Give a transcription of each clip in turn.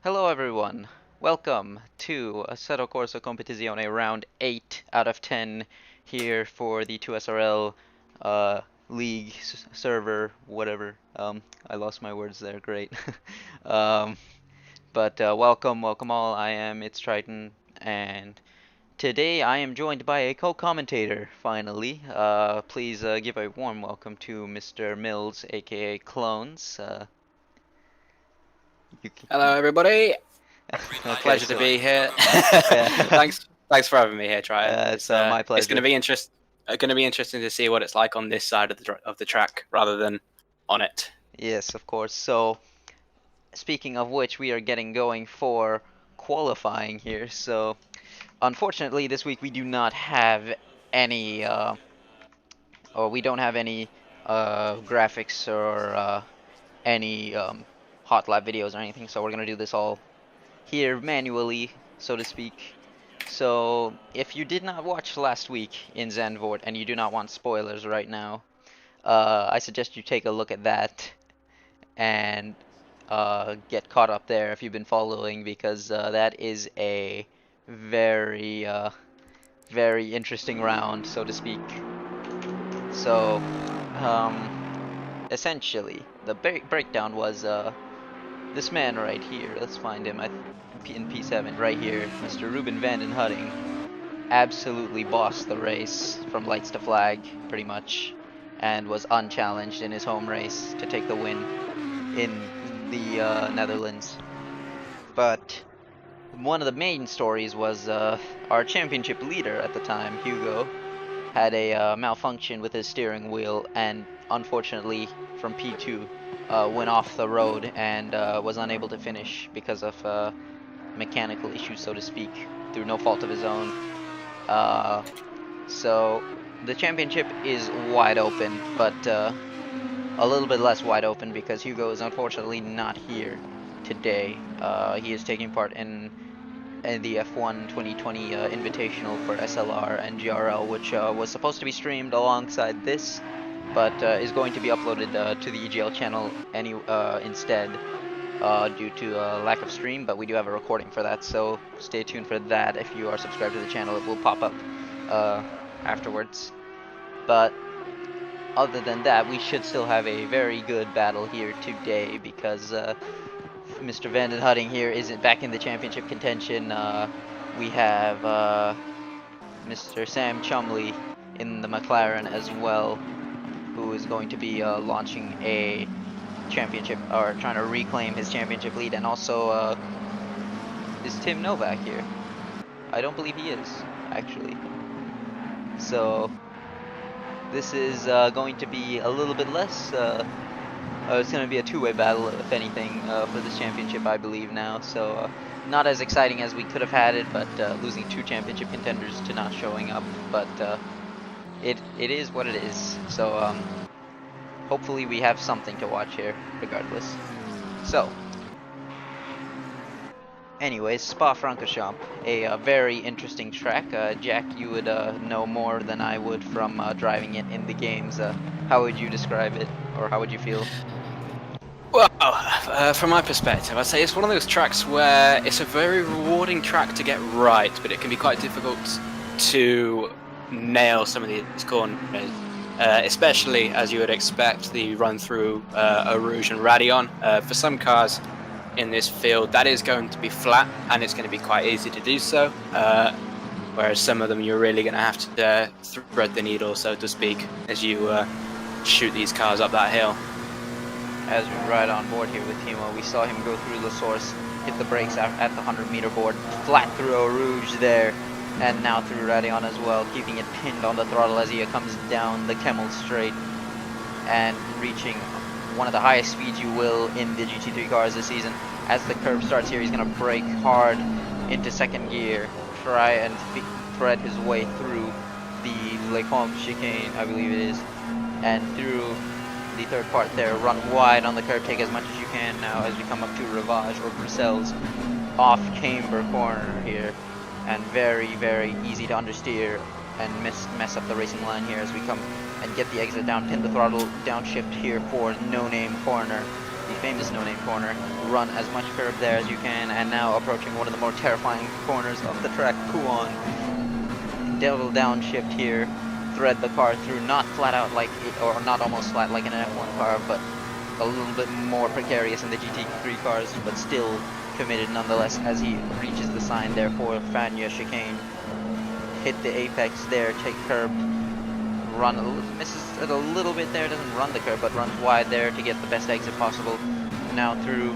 Hello everyone, welcome to Assetto Corsa Competizione round 8 out of 10 here for the 2SRL league server, whatever. I lost my words there, great. um, but welcome all, it's Triton, and today I am joined by a co-commentator, finally. Please give a warm welcome to Mr. Mills, aka Clones. Hello, everybody. Okay, Pleasure to be here. Yeah. thanks for having me here, Triton. It's my pleasure. It's going to be interesting to see what it's like on this side of the track rather than on it. Yes, of course. So, speaking of which, we are getting going for qualifying here. So, unfortunately, this week we do not have any, or we don't have any graphics or any hot lap videos or anything. So we're gonna do this all here manually, so to speak. So, if you did not watch last week in Zandvoort and you do not want spoilers right now, I suggest you take a look at that and get caught up there if you've been following, because that is a very, very interesting round, so to speak. So, essentially, the breakdown was this man right here. Let's find him in P7 right here, Mr. Ruben van den Hudding. Absolutely bossed the race from lights to flag, pretty much, and was unchallenged in his home race to take the win in the Netherlands. But one of the main stories was our championship leader at the time, Hugo, had a malfunction with his steering wheel and unfortunately from P2 went off the road and was unable to finish because of mechanical issues, so to speak, through no fault of his own. So the championship is wide open, but a little bit less wide open because Hugo is unfortunately not here today. He is taking part in the F1 2020 Invitational for SLR and GRL, which was supposed to be streamed alongside this, but is going to be uploaded to the EGL channel instead due to lack of stream, but we do have a recording for that, so stay tuned for that. If you are subscribed to the channel, it will pop up afterwards. But other than that, we should still have a very good battle here today because Mr. van den Hudding here isn't back in the championship contention. We have Mr. Sam Chumley in the McLaren as well, who is going to be launching a championship, or trying to reclaim his championship lead. And also, is Tim Novak here? I don't believe he is, actually. So, this is going to be a little bit less, it's going to be a two-way battle, if anything, for this championship, I believe now. So, not as exciting as we could have had it, but losing two championship contenders to not showing up. But it is what it is. So, hopefully we have something to watch here, regardless. So, anyways, Spa-Francorchamps, a very interesting track. Jack, you would know more than I would from driving it in the games. How would you describe it, or how would you feel? Well, from my perspective, I'd say it's one of those tracks where it's a very rewarding track to get right, but it can be quite difficult to nail some of these corners. Especially as you would expect the run through Eau Rouge and Radeon. For some cars in this field, that is going to be flat and it's going to be quite easy to do so, whereas some of them you're really going to have to thread the needle, so to speak, as you shoot these cars up that hill. As we ride on board here with Timo, we saw him go through the source, hit the brakes at the 100-meter board, flat through Eau Rouge there, and now through Radeon as well, keeping it pinned on the throttle as he comes down the Kemmel straight and reaching one of the highest speeds you will in the GT3 cars this season. As the curve starts here, he's going to brake hard into second gear, try and thread his way through the Le Comte chicane, I believe it is, and through the third part there, run wide on the curve, take as much as you can now as we come up to Rivage or Bruxelles off Camber corner here. And very, very easy to understeer and mess up the racing line here as we come and get the exit down, pin the throttle, downshift here for No Name corner, the famous no-name corner. Run as much curb there as you can, and now approaching one of the more terrifying corners of the track, Puan. Double downshift here, thread the car through, not flat out like it, or not almost flat like in an F1 car, but a little bit more precarious in the GT3 cars, but still committed nonetheless as he reaches the sign there for Fania chicane. Hit the apex there, take curb, misses it a little bit there, doesn't run the curb, but runs wide there to get the best exit possible. Now through,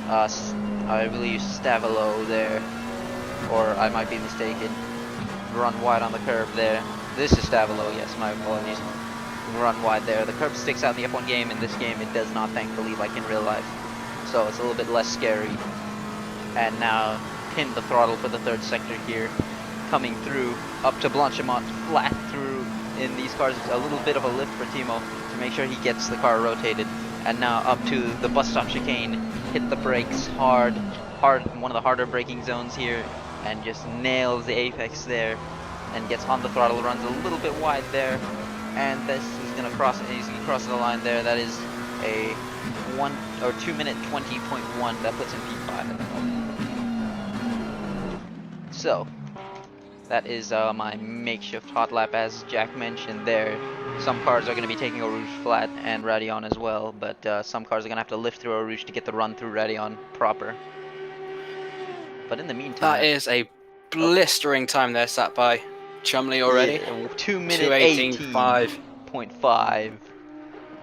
I believe Stavilo there, or I might be mistaken. Run wide on the curb there. This is Stavilo, yes, my apologies. Run wide there. The curb sticks out in the F1 game. In this game, it does not, thankfully, like in real life. So it's a little bit less scary. And now, pin the throttle for the third sector here. Coming through, up to Blanchimont, flat through. In these cars, it's a little bit of a lift for Timo to make sure he gets the car rotated. And now up to the bus stop chicane. Hit the brakes hard, one of the harder braking zones here. And just nails the apex there. And gets on the throttle, runs a little bit wide there. And this is going to cross, he's crossing the line there. That is a 2 minute 20.1 that puts him P5 at the moment. So, that is my makeshift hot lap, as Jack mentioned there. Some cars are going to be taking Eau Rouge flat and Radeon as well, but some cars are going to have to lift through Eau Rouge to get the run through Radeon proper. But in the meantime... That is a blistering time there sat by Chumley already. Yeah, 2 minute 18.5.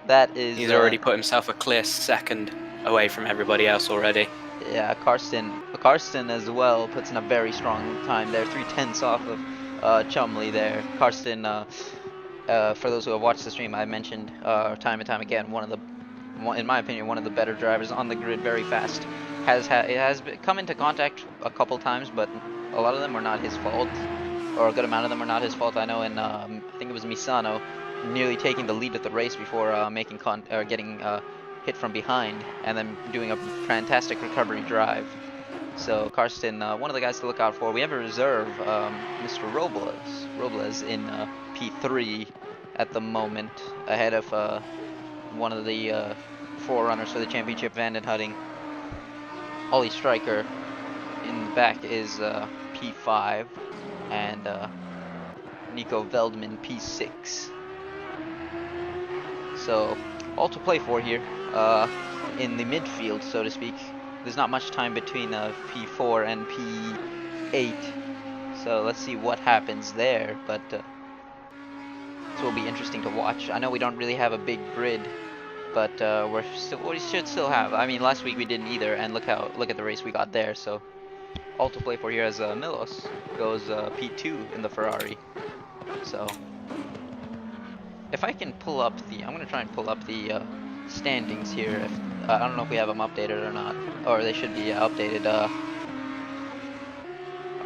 That is... He's already put himself a clear second away from everybody else already. Yeah, Karsten as well puts in a very strong time there, 3/10 off of Chumley there. Karsten, for those who have watched the stream, I mentioned time and time again, in my opinion, one of the better drivers on the grid, very fast. It has come into contact a couple times, but a lot of them were not his fault, or a good amount of them are not his fault. I know in I think it was Misano nearly taking the lead at the race before getting hit from behind, and then doing a fantastic recovery drive. So Karsten, one of the guys to look out for. We have a reserve, Mr. Robles in P3 at the moment, ahead of one of the forerunners for the championship, Vanden Hutting. Ollie Stryker in the back is P5, and Nico Veldman P6. So all to play for here in the midfield, so to speak. There's not much time between P4 and P8, so let's see what happens there. But this will be interesting to watch. I know we don't really have a big grid, but we should still have. I mean, last week we didn't either, and look at the race we got there. So all to play for here as Milos goes P2 in the Ferrari. So if I can pull up I'm gonna try and pull up the standings here. I don't know if we have them updated or not, or they should be updated.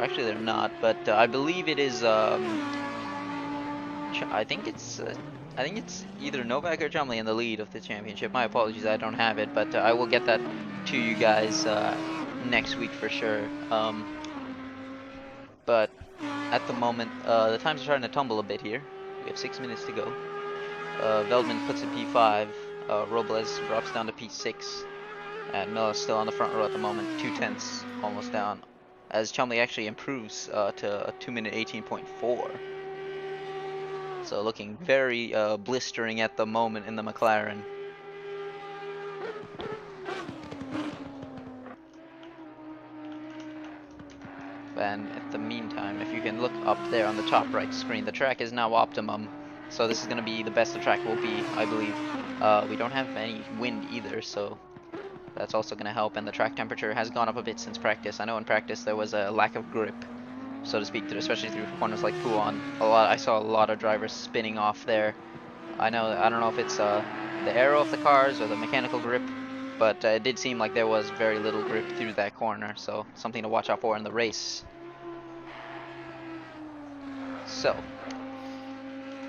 Actually, they're not, but I believe it is. I think it's either Novak or Chumley in the lead of the championship. My apologies, I don't have it, but I will get that to you guys next week for sure. But at the moment, the times are starting to tumble a bit here. We have 6 minutes to go. Veldman puts in P5. Robles drops down to P6. And Miller's still on the front row at the moment. 2/10 almost down. As Chumley actually improves to a 2 minute 18.4. So looking very blistering at the moment in the McLaren. And at the meantime, if you can look up there on the top right screen, the track is now optimum. So this is going to be the best the track will be, I believe. We don't have any wind either, so that's also going to help. And the track temperature has gone up a bit since practice. I know in practice there was a lack of grip, so to speak, especially through corners like Puan. I saw a lot of drivers spinning off there. I don't know if it's the aero of the cars or the mechanical grip, but it did seem like there was very little grip through that corner, so something to watch out for in the race. So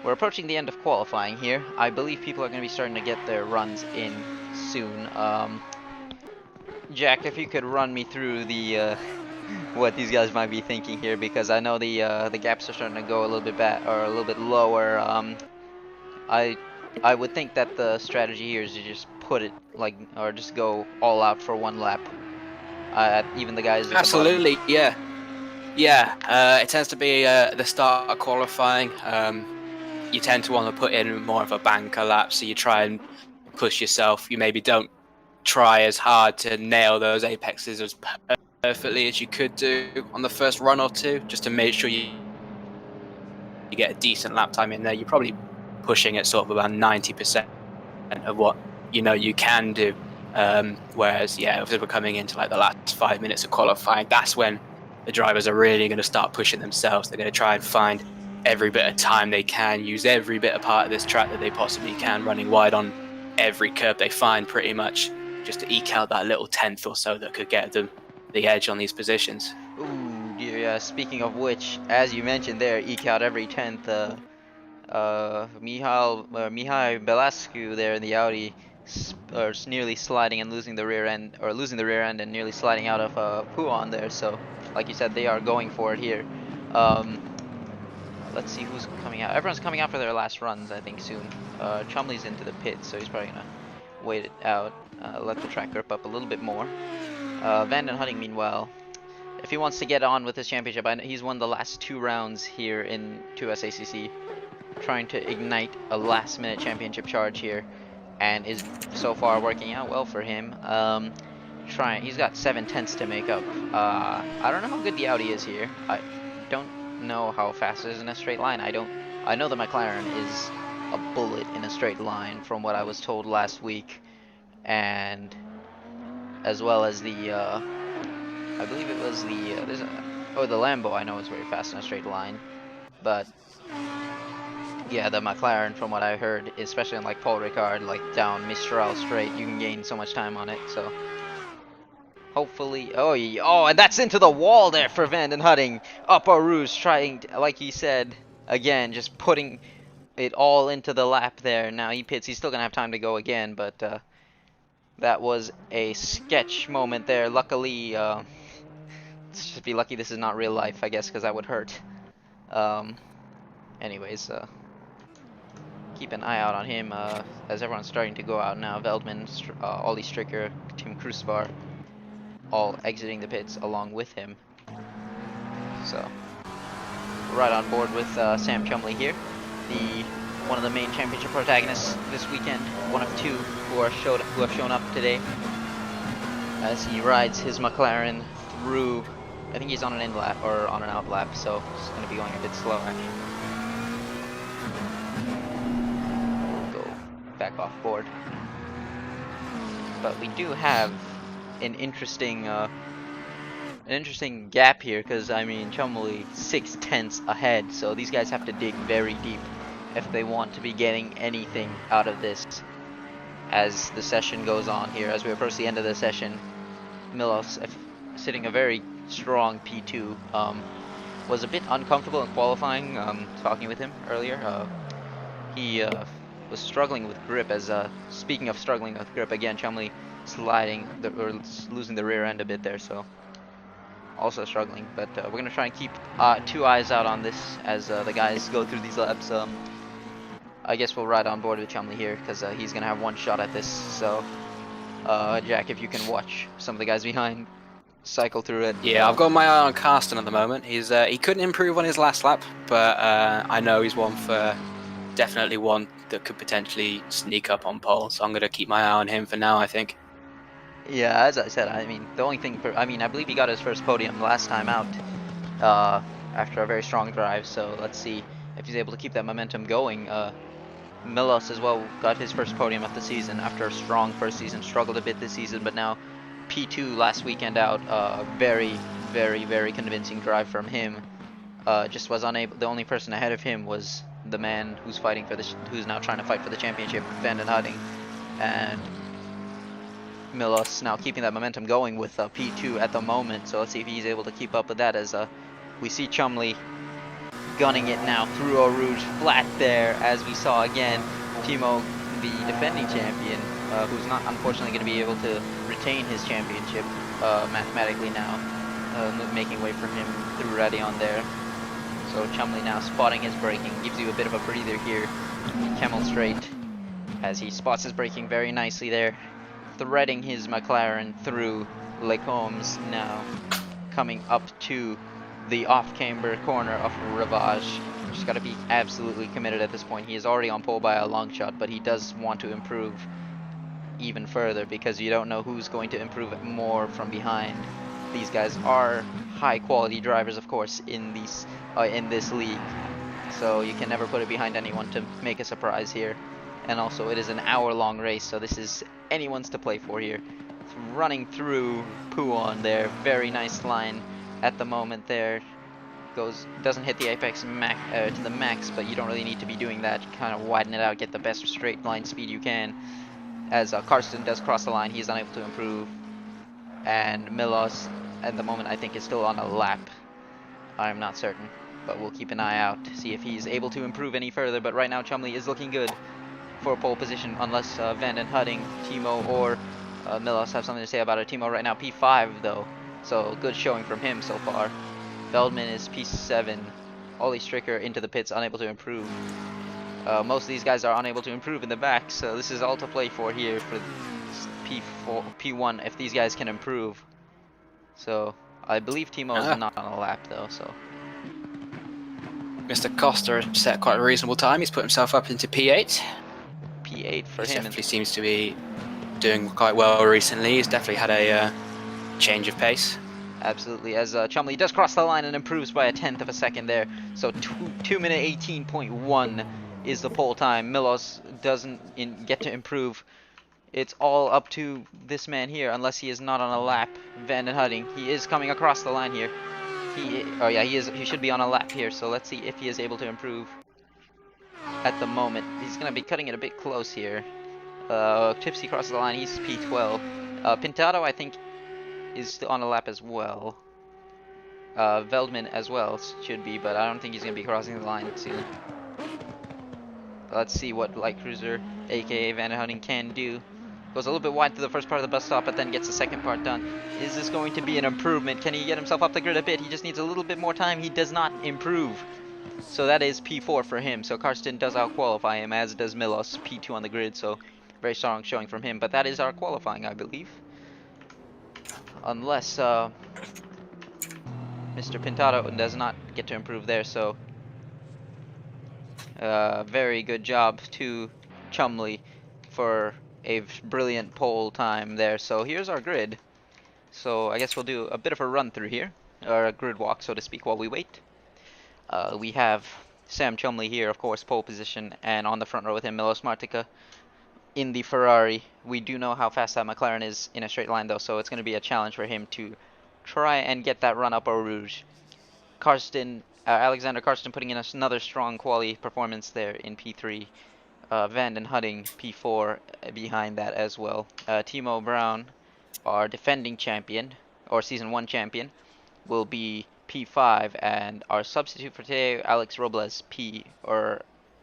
we're approaching the end of qualifying here. I believe people are going to be starting to get their runs in soon. Jack, if you could run me through the what these guys might be thinking here, because I know the gaps are starting to go a little bit back or a little bit lower. I would think that the strategy here is to just put it like, or just go all out for one lap. Even the guys at the bottom. Absolutely, yeah. Yeah, it tends to be the start of qualifying. You tend to want to put in more of a banker lap, so you try and push yourself. You maybe don't try as hard to nail those apexes as perfectly as you could do on the first run or two, just to make sure you get a decent lap time in there. You're probably pushing at sort of about 90% of what you know you can do. Whereas, yeah, if we're coming into like the last 5 minutes of qualifying, that's when the drivers are really going to start pushing themselves. They're going to try and find every bit of time they can, use every bit of part of this track that they possibly can, running wide on every curb they find pretty much, just to eke out that little tenth or so that could get them the edge on these positions. Ooh, dear, yeah. Speaking of which, as you mentioned there, eke out every 10th. Mihai Belascu there in the Audi, nearly sliding and losing the rear end, or losing the rear end and nearly sliding out of Puon there. So, like you said, they are going for it here. Um, let's see who's coming out. Everyone's coming out for their last runs, I think, soon. Chumley's into the pit, so he's probably gonna wait it out, let the track grip up a little bit more. Van den Hutting, meanwhile, if he wants to get on with his championship, he's won the last 2 rounds here in 2S ACC, trying to ignite a last-minute championship charge here, and is so far working out well for him. He's got 7/10 to make up. I don't know how good the Audi is here. I don't know how fast it is in a straight line. I know the McLaren is a bullet in a straight line from what I was told last week, and as well as the I believe it was the the Lambo. I know is very fast in a straight line, but yeah, the McLaren, from what I heard, especially in like Paul Ricard, like down Mistral straight, you can gain so much time on it. So hopefully, oh, and that's into the wall there for Van den Hutting. Up a ruse, trying to, like he said again, just putting it all into the lap there. Now he pits. He's still gonna have time to go again, but that was a sketch moment there. Luckily, just be lucky this is not real life, I guess, because that would hurt. Anyways, keep an eye out on him as everyone's starting to go out now. Veldman, Ollie Stricker, Tim Krusvar, all exiting the pits along with him. So, right on board with Sam Chumley here, one of the main championship protagonists this weekend, one of 2 who have shown up today, as he rides his McLaren through. I think he's on an in lap or on an out lap, so it's going to be going a bit slow actually. We'll go back off board. But we do have an interesting gap here, because I mean Chumley 6/10 ahead, so these guys have to dig very deep if they want to be getting anything out of this as the session goes on here. As we approach the end of the session, Milos, sitting a very strong P2, was a bit uncomfortable in qualifying. Talking with him earlier, he was struggling with grip. As speaking of struggling with grip, again Chumley sliding or losing the rear end a bit there, so also struggling. But we're gonna try and keep 2 eyes out on this as the guys go through these laps. I guess we'll ride on board with Chumley here because he's gonna have 1 shot at this. So Jack, if you can watch some of the guys behind cycle through it. Yeah, I've got my eye on Carsten at the moment. He couldn't improve on his last lap, but I know he's definitely one that could potentially sneak up on pole. So I'm gonna keep my eye on him for now, I think. Yeah, as I said, I mean the only thing, I believe he got his first podium last time out after a very strong drive. So let's see if he's able to keep that momentum going. Milos as well got his first podium of the season after a strong first season, struggled a bit this season, but now P2 last weekend out. Very, very, very convincing drive from him. Just was unable. The only person ahead of him was the man who's fighting for who's now trying to fight for the championship, Van den Hutting, and Milos now keeping that momentum going with P2 at the moment. So let's see if he's able to keep up with that, as we see Chumley gunning it now through Eau Rouge, flat there, as we saw again. Timo, the defending champion, who's not unfortunately going to be able to retain his championship mathematically now, making way for him through Radion there. So Chumley now spotting his braking, gives you a bit of a breather here. Camel straight, as he spots his braking very nicely there, threading his McLaren through Les Combes now, coming up to the off-camber corner of Rivage. Just got to be absolutely committed at this point. He is already on pole by a long shot, but he does want to improve even further because you don't know who's going to improve more from behind. These guys are high-quality drivers, of course, in this league, so you can never put it behind anyone to make a surprise here. And also, it is an hour-long race, so this is anyone's to play for here. It's running through Pouon there, very nice line at the moment there. Doesn't hit the apex to the max, but you don't really need to be doing that. You kind of widen it out, get the best straight line speed you can. As Karsten does cross the line, he's unable to improve. And Milos, at the moment, I think is still on a lap. I'm not certain, but we'll keep an eye out to see if he's able to improve any further. But right now, Chumley is looking good for pole position, unless Van den Hudding, Timo, or Milos have something to say about it. Timo right now P5 though, so good showing from him so far. Feldman is P7. Ollie Stricker into the pits, unable to improve. Most of these guys are unable to improve in the back, so this is all to play for here for P4, P1 if these guys can improve. So I believe Timo is not on a lap though, so. Mr. Costa has set quite a reasonable time. He's put himself up into P8. P8 for he him. Definitely seems to be doing quite well recently. He's definitely had a change of pace. Absolutely, as Chumley does cross the line and improves by a tenth of a second there. So 2 minute 18.1 is the pole time. Milos doesn't get to improve. It's all up to this man here, unless he is not on a lap. Van den Hudding, he is coming across the line here. He should be on a lap here, so let's see if he is able to improve. At the moment, he's going to be cutting it a bit close here. Tipsy crosses the line, he's P12. Pintado, I think, is still on a lap as well. Veldman as well should be, but I don't think he's going to be crossing the line soon. Let's see what Light Cruiser, aka Van den Hudding, can do. Goes a little bit wide through the first part of the bus stop, but then gets the second part done. Is this going to be an improvement? Can he get himself up the grid a bit? He just needs a little bit more time. He does not improve. So that is P4 for him. So Karsten does out-qualify him, as does Milos, P2 on the grid. So very strong showing from him. But that is our qualifying, I believe. Unless Mr. Pintado does not get to improve there. So very good job to Chumley for a brilliant pole time there. So here's our grid. So I guess we'll do a bit of a run through here, or a grid walk, so to speak, while we wait. We have Sam Chumley here, of course, pole position, and on the front row with him, Milos Martica in the Ferrari. We do know how fast that McLaren is in a straight line, though, so it's going to be a challenge for him to try and get that run up Eau Rouge. Alexander Karsten putting in another strong quality performance there in P3. Van den Hudding P4 behind that as well. Timo Brown, our defending champion, or Season 1 champion, will be P5, and our substitute for today, Alex Robles,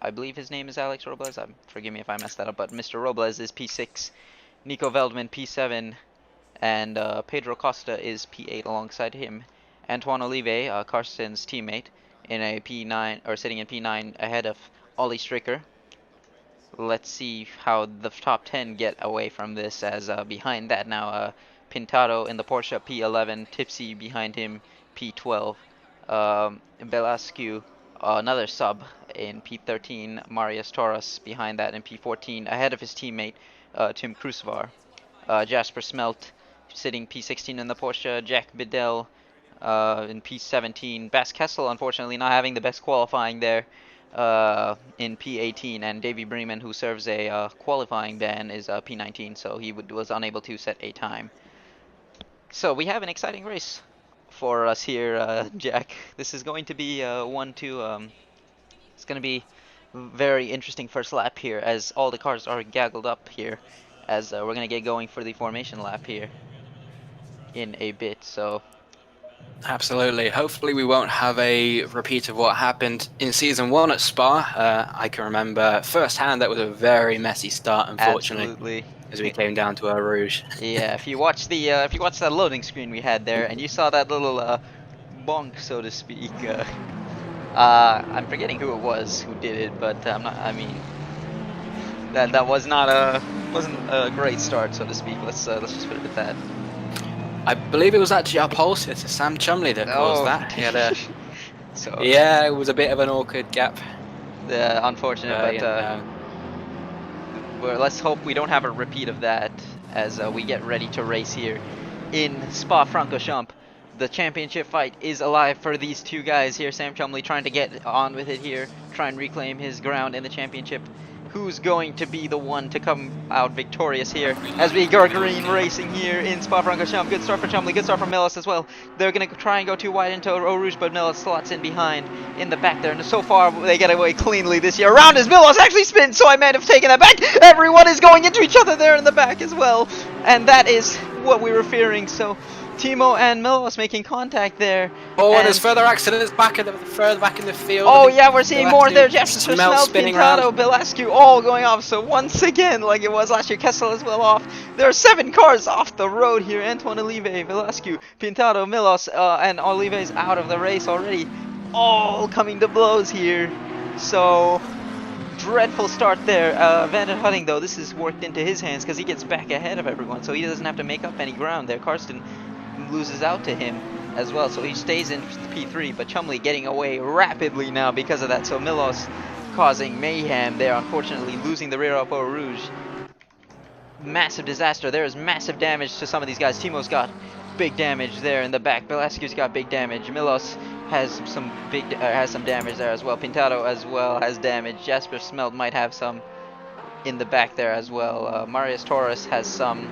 I believe his name is Alex Robles, forgive me if I messed that up, but Mr. Robles is P6, Nico Veldman P7, and Pedro Costa is P8 alongside him. Antoine Olive, Karsten's teammate, in a P9, or sitting in P9 ahead of Ollie Stricker. Let's see how the top 10 get away from this, as behind that now Pintado in the Porsche P11, Tipsy behind him P12, Velasquez, another sub in P13, Marius Torres behind that in P14 ahead of his teammate Tim Krusevar, Jasper Smelt sitting P16 in the Porsche, Jack Biddell in P17, Bas Kessel unfortunately not having the best qualifying there in P18, and Davy Bremen, who serves a qualifying ban, is P19, so he was unable to set a time. So we have an exciting race for us here, Jack. This is going to be it's going to be very interesting first lap here, as all the cars are gaggled up here, as we're going to get going for the formation lap here in a bit. So absolutely. Hopefully we won't have a repeat of what happened in Season 1 at Spa. I can remember firsthand that was a very messy start, unfortunately. Absolutely. As we came down to Eau Rouge. Yeah, if you watch that loading screen we had there, and you saw that little bonk, so to speak, I'm forgetting who it was who did it, but That was not a wasn't a great start, so to speak. Let's just put it at that. I believe it was actually our pole sitter, Sam Chumley, that caused Oh, that. He had a, so yeah, it was a bit of an awkward gap. unfortunate, but You know. well, let's hope we don't have a repeat of that as we get ready to race here in Spa-Francorchamps. The championship fight is alive for these two guys here. Sam Chumley trying to get on with it here, try and reclaim his ground in the championship. Who's going to be the one to come out victorious here as we go green racing here in Spa-Francorchamps? Good start for Chumley, good start for Millis as well. They're going to try and go too wide into Eau Rouge, but Millis slots in behind in the back there. And so far, they get away cleanly this year. Around as Millis actually spins, so I might have taken that back. Everyone is going into each other there in the back as well. And that is what we were fearing. So Timo and Millis making contact there. Oh, and there's further accidents further back in the field. Oh yeah, we're seeing more there. Jeff Smelt Smelt, spinning Pintado, around. Belascu all going off. So once again, like it was last year, Kessel as well off. There are 7 cars off the road here. Antoine Olive, Belascu, Pintado, Milos, and Olive's out of the race already. All coming to blows here. So dreadful start there. Van der Hutting though, this is worked into his hands because he gets back ahead of everyone, so he doesn't have to make up any ground there. Karsten loses out to him as well, so he stays in P3, but Chumley getting away rapidly now because of that. So Milos causing mayhem there, unfortunately losing the rear up Eau Rouge. Massive disaster. There is massive damage to some of these guys. Timo's got big damage there in the back. Belascu's got big damage. Milos has some damage there as well. Pintado as well has damage. Jasper Smelt might have some in the back there as well. Marius Torres has some.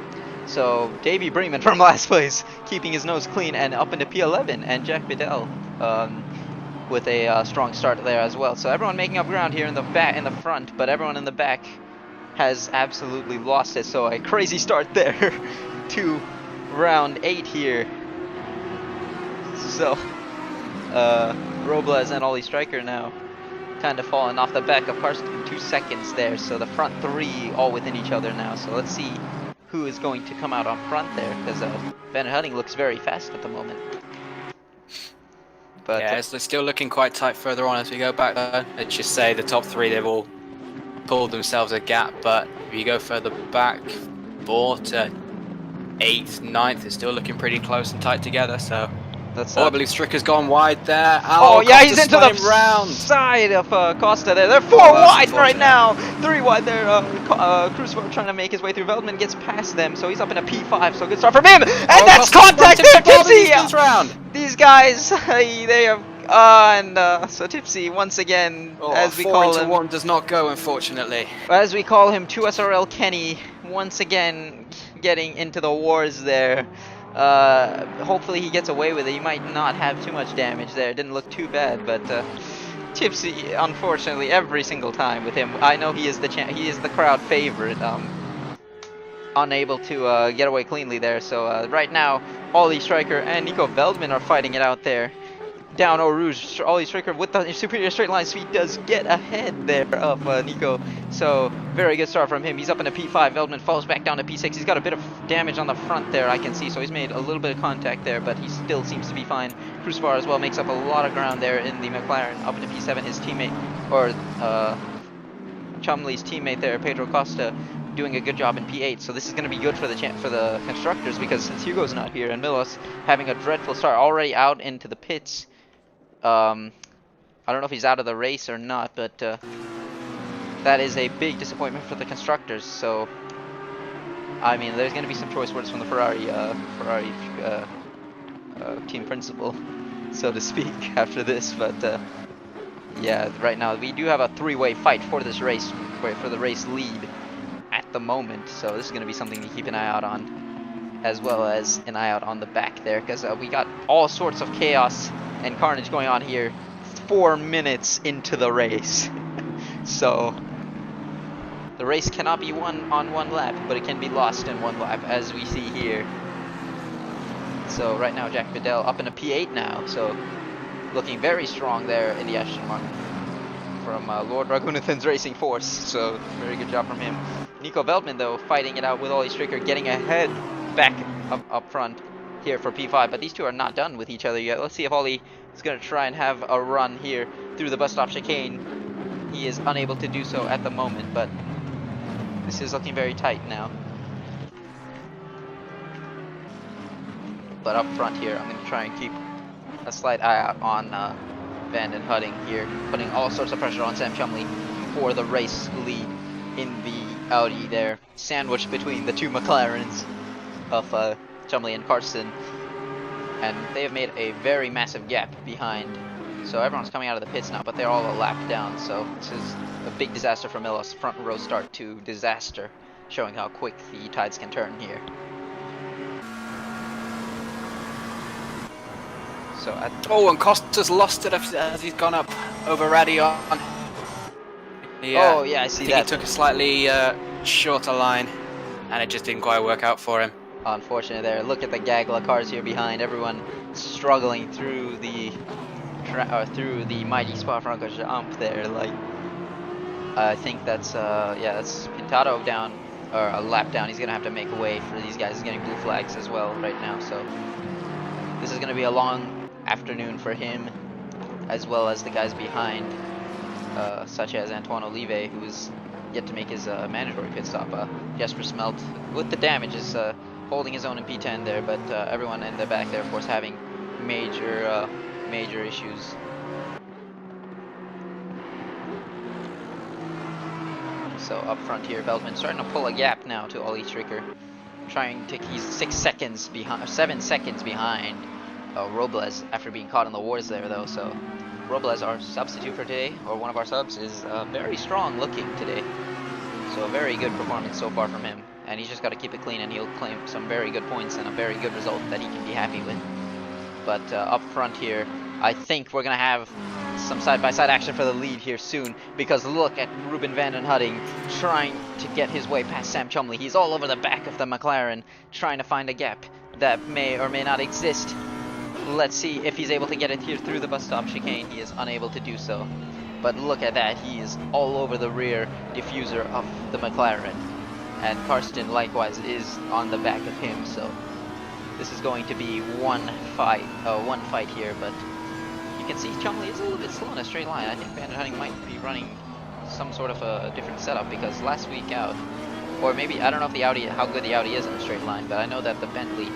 So Davey Bremen from last place, keeping his nose clean and up into P11, and Jack Bedell with a strong start there as well. So everyone making up ground here in the front, but everyone in the back has absolutely lost it. So a crazy start there to round 8 here. So Robles and Ollie Stryker now kind of falling off the back of Karsten 2 seconds there. So the front 3 all within each other now. So let's see who is going to come out on front there, because Van der Hutting looks very fast at the moment. But yeah, it's still looking quite tight further on as we go back though. Let's just say the top 3, they've all pulled themselves a gap, but if you go further back, 4 to 8th, 9th, it's still looking pretty close and tight together. So I believe Stricker's gone wide there. Oh yeah, he's into the round side of Costa there. They're 4 wide right now. 3 wide there. Crusoe trying to make his way through. Veldman gets past them, so he's up in a P5. So good start from him. And that's contact there, Tipsy. These guys, they have. So Tipsy once again, as we call him, 4-1 does not go, unfortunately. As we call him, 2SRL Kenny, once again getting into the wars there. Hopefully he gets away with it. He might not have too much damage there. It didn't look too bad, but Tipsy, unfortunately, every single time with him, I know he is the crowd favorite. Unable to get away cleanly there. So right now, Ollie Stryker and Nico Veldman are fighting it out there. Down Eau Rouge, Ollie Stryker with the superior straight line speed does get ahead there of Nico. So very good start from him. He's up in a P5. Veldman falls back down to P6. He's got a bit of damage on the front there, I can see. So he's made a little bit of contact there, but he still seems to be fine. Crucibar as well makes up a lot of ground there in the McLaren. Up into P7, his teammate, or Chumley's teammate there, Pedro Costa, doing a good job in P8. So this is going to be good for the constructors, because since Hugo's not here and Milos having a dreadful start, already out into the pits. I don't know if he's out of the race or not, but that is a big disappointment for the constructors. So, I mean, there's going to be some choice words from the Ferrari team principal, so to speak, after this. But yeah, right now we do have a 3-way fight for this race, for the race lead at the moment. So this is going to be something to keep an eye out on, as well as an eye out on the back there, because we got all sorts of chaos and carnage going on here 4 minutes into the race. So the race cannot be won on 1 lap, but it can be lost in 1 lap, as we see here. So right now Jack Bedell up in a P8 now, so looking very strong there in the Aston Martin from Lord Raghunathan's Racing Force. So very good job from him. Nico Veldman though fighting it out with Ollie Stryker, getting ahead back up front here for P5, but these two are not done with each other yet. Let's see if Ollie is going to try and have a run here through the bus stop chicane. He is unable to do so at the moment, but This is looking very tight now. But up front here, I'm going to try and keep a slight eye out on Van den Hudding here, putting all sorts of pressure on Sam Chumley for the race lead in the Audi there, sandwiched between the two McLarens of Chumley and Karsten. And they have made a very massive gap behind. So everyone's coming out of the pits now, but they're all a lap down. So this is a big disaster for Milos. Front row start to disaster, showing how quick the tides can turn here. So oh, and Costa's lost it as he's gone up over Radion. Oh yeah, I see that. He took a slightly shorter line, and it just didn't quite work out for him. Unfortunate there. Look at the gaggle of cars here behind. Everyone struggling through the mighty Spa-Francorchamps there. Like, I think that's that's Pintado down, or a lap down. He's gonna have to make way for these guys. He's getting blue flags as well right now. So this is gonna be a long afternoon for him, as well as the guys behind, such as Antoine Olive, who's yet to make his mandatory pit stop. Jesper Smelt, with the damage, is holding his own in P10 there, but everyone in the back there, of course, having major issues. So up front here, Belgian starting to pull a gap now to Ollie Stricker, trying to, he's 6 seconds behind, 7 seconds behind Robles after being caught in the wars there though. So Robles, our substitute for today, or one of our subs, is very strong looking today. So a very good performance so far from him. And he's just got to keep it clean, and he'll claim some very good points and a very good result that he can be happy with. But up front here, I think we're going to have some side-by-side action for the lead here soon, because look at Ruben van den Hudding trying to get his way past Sam Chumley. He's all over the back of the McLaren, trying to find a gap that may or may not exist. Let's see if he's able to get it here through the bus stop chicane. He is unable to do so. But look at that, he is all over the rear diffuser of the McLaren. And Karsten likewise is on the back of him, so this is going to be one fight here. But you can see Chumley is a little bit slow in a straight line. I think Van den Hudding might be running some sort of a different setup, because last week out, or maybe, I don't know if the Audi, how good the Audi is in a straight line, but I know that the Bentley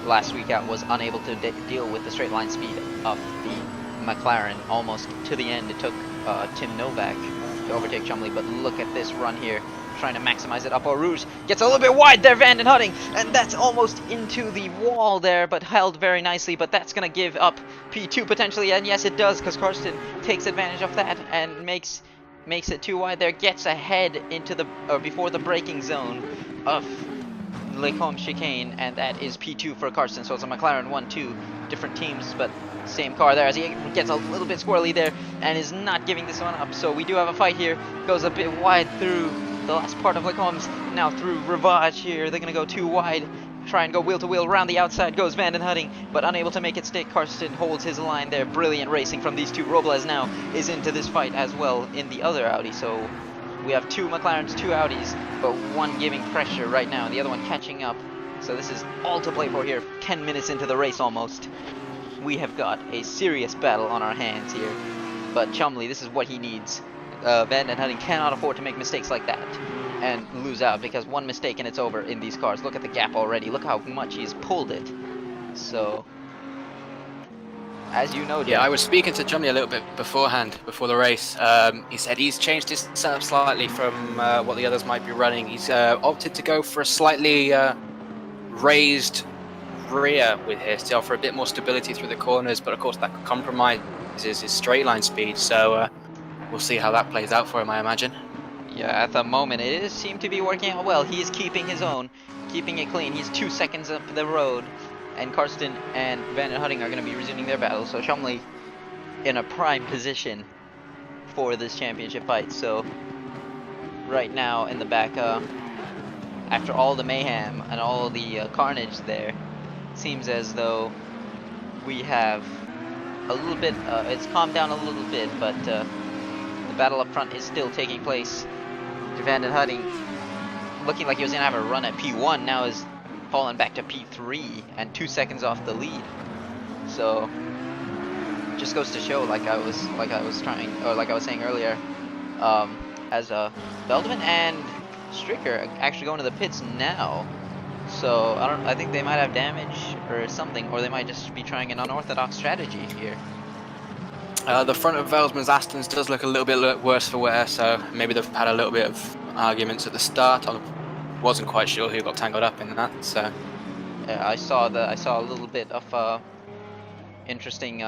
last week out was unable to deal with the straight line speed of the McLaren. Almost to the end, it took Tim Novak to overtake Chumley. But look at this run here, trying to maximize it up. Eau Rouge gets a little bit wide there, Van den Hudding, and that's almost into the wall there, but held very nicely. But that's going to give up P2 potentially, and yes it does, because Karsten takes advantage of that and makes it too wide there, gets ahead into the before the braking zone of Lecombe chicane, and that is P2 for Karsten. So it's a McLaren 1-2, different teams, but same car there, as he gets a little bit squirrely there and is not giving this one up. So we do have a fight here, goes a bit wide through the last part of Lecombe's, now through Rivage here. They're going to go too wide, try and go wheel to wheel. Around the outside goes Van den Hudding, but unable to make it stick. Karsten holds his line there. Brilliant racing from these two. Robles now is into this fight as well in the other Audi. So we have two McLarens, two Audis, but one giving pressure right now, the other one catching up. So this is all to play for here. 10 minutes into the race almost. We have got a serious battle on our hands here. But Chumley, this is what he needs. Van den Hudding cannot afford to make mistakes like that and lose out, because one mistake and it's over in these cars. Look at the gap already. Look how much he's pulled it. So, as you know, Jeff. Yeah, I was speaking to Chumley a little bit beforehand, before the race. He said he's changed his setup slightly from what the others might be running. He's opted to go for a slightly raised rear with his to offer a bit more stability through the corners, but of course that compromises his straight line speed. So we'll see how that plays out for him, I imagine. Yeah, at the moment it does seem to be working out well. He's keeping his own, keeping it clean. He's 2 seconds up the road, and Karsten and Van den Hudding are going to be resuming their battle. So Chumley in a prime position for this championship fight. So right now in the back, after all the mayhem and all the carnage there, seems as though we have a little bit, it's calmed down a little bit, but the battle up front is still taking place. Van den Hudding, looking like he was going to have a run at P1, now is fallen back to P3 and 2 seconds off the lead. So just goes to show, like I was saying earlier, as Veldman and Stricker actually going to the pits now. So I think they might have damage or something, or they might just be trying an unorthodox strategy here. The front of Veldsman's Astons does look a little bit worse for wear, so maybe they've had a little bit of arguments at the start. I wasn't quite sure who got tangled up in that, so. Yeah, I saw a little bit of interesting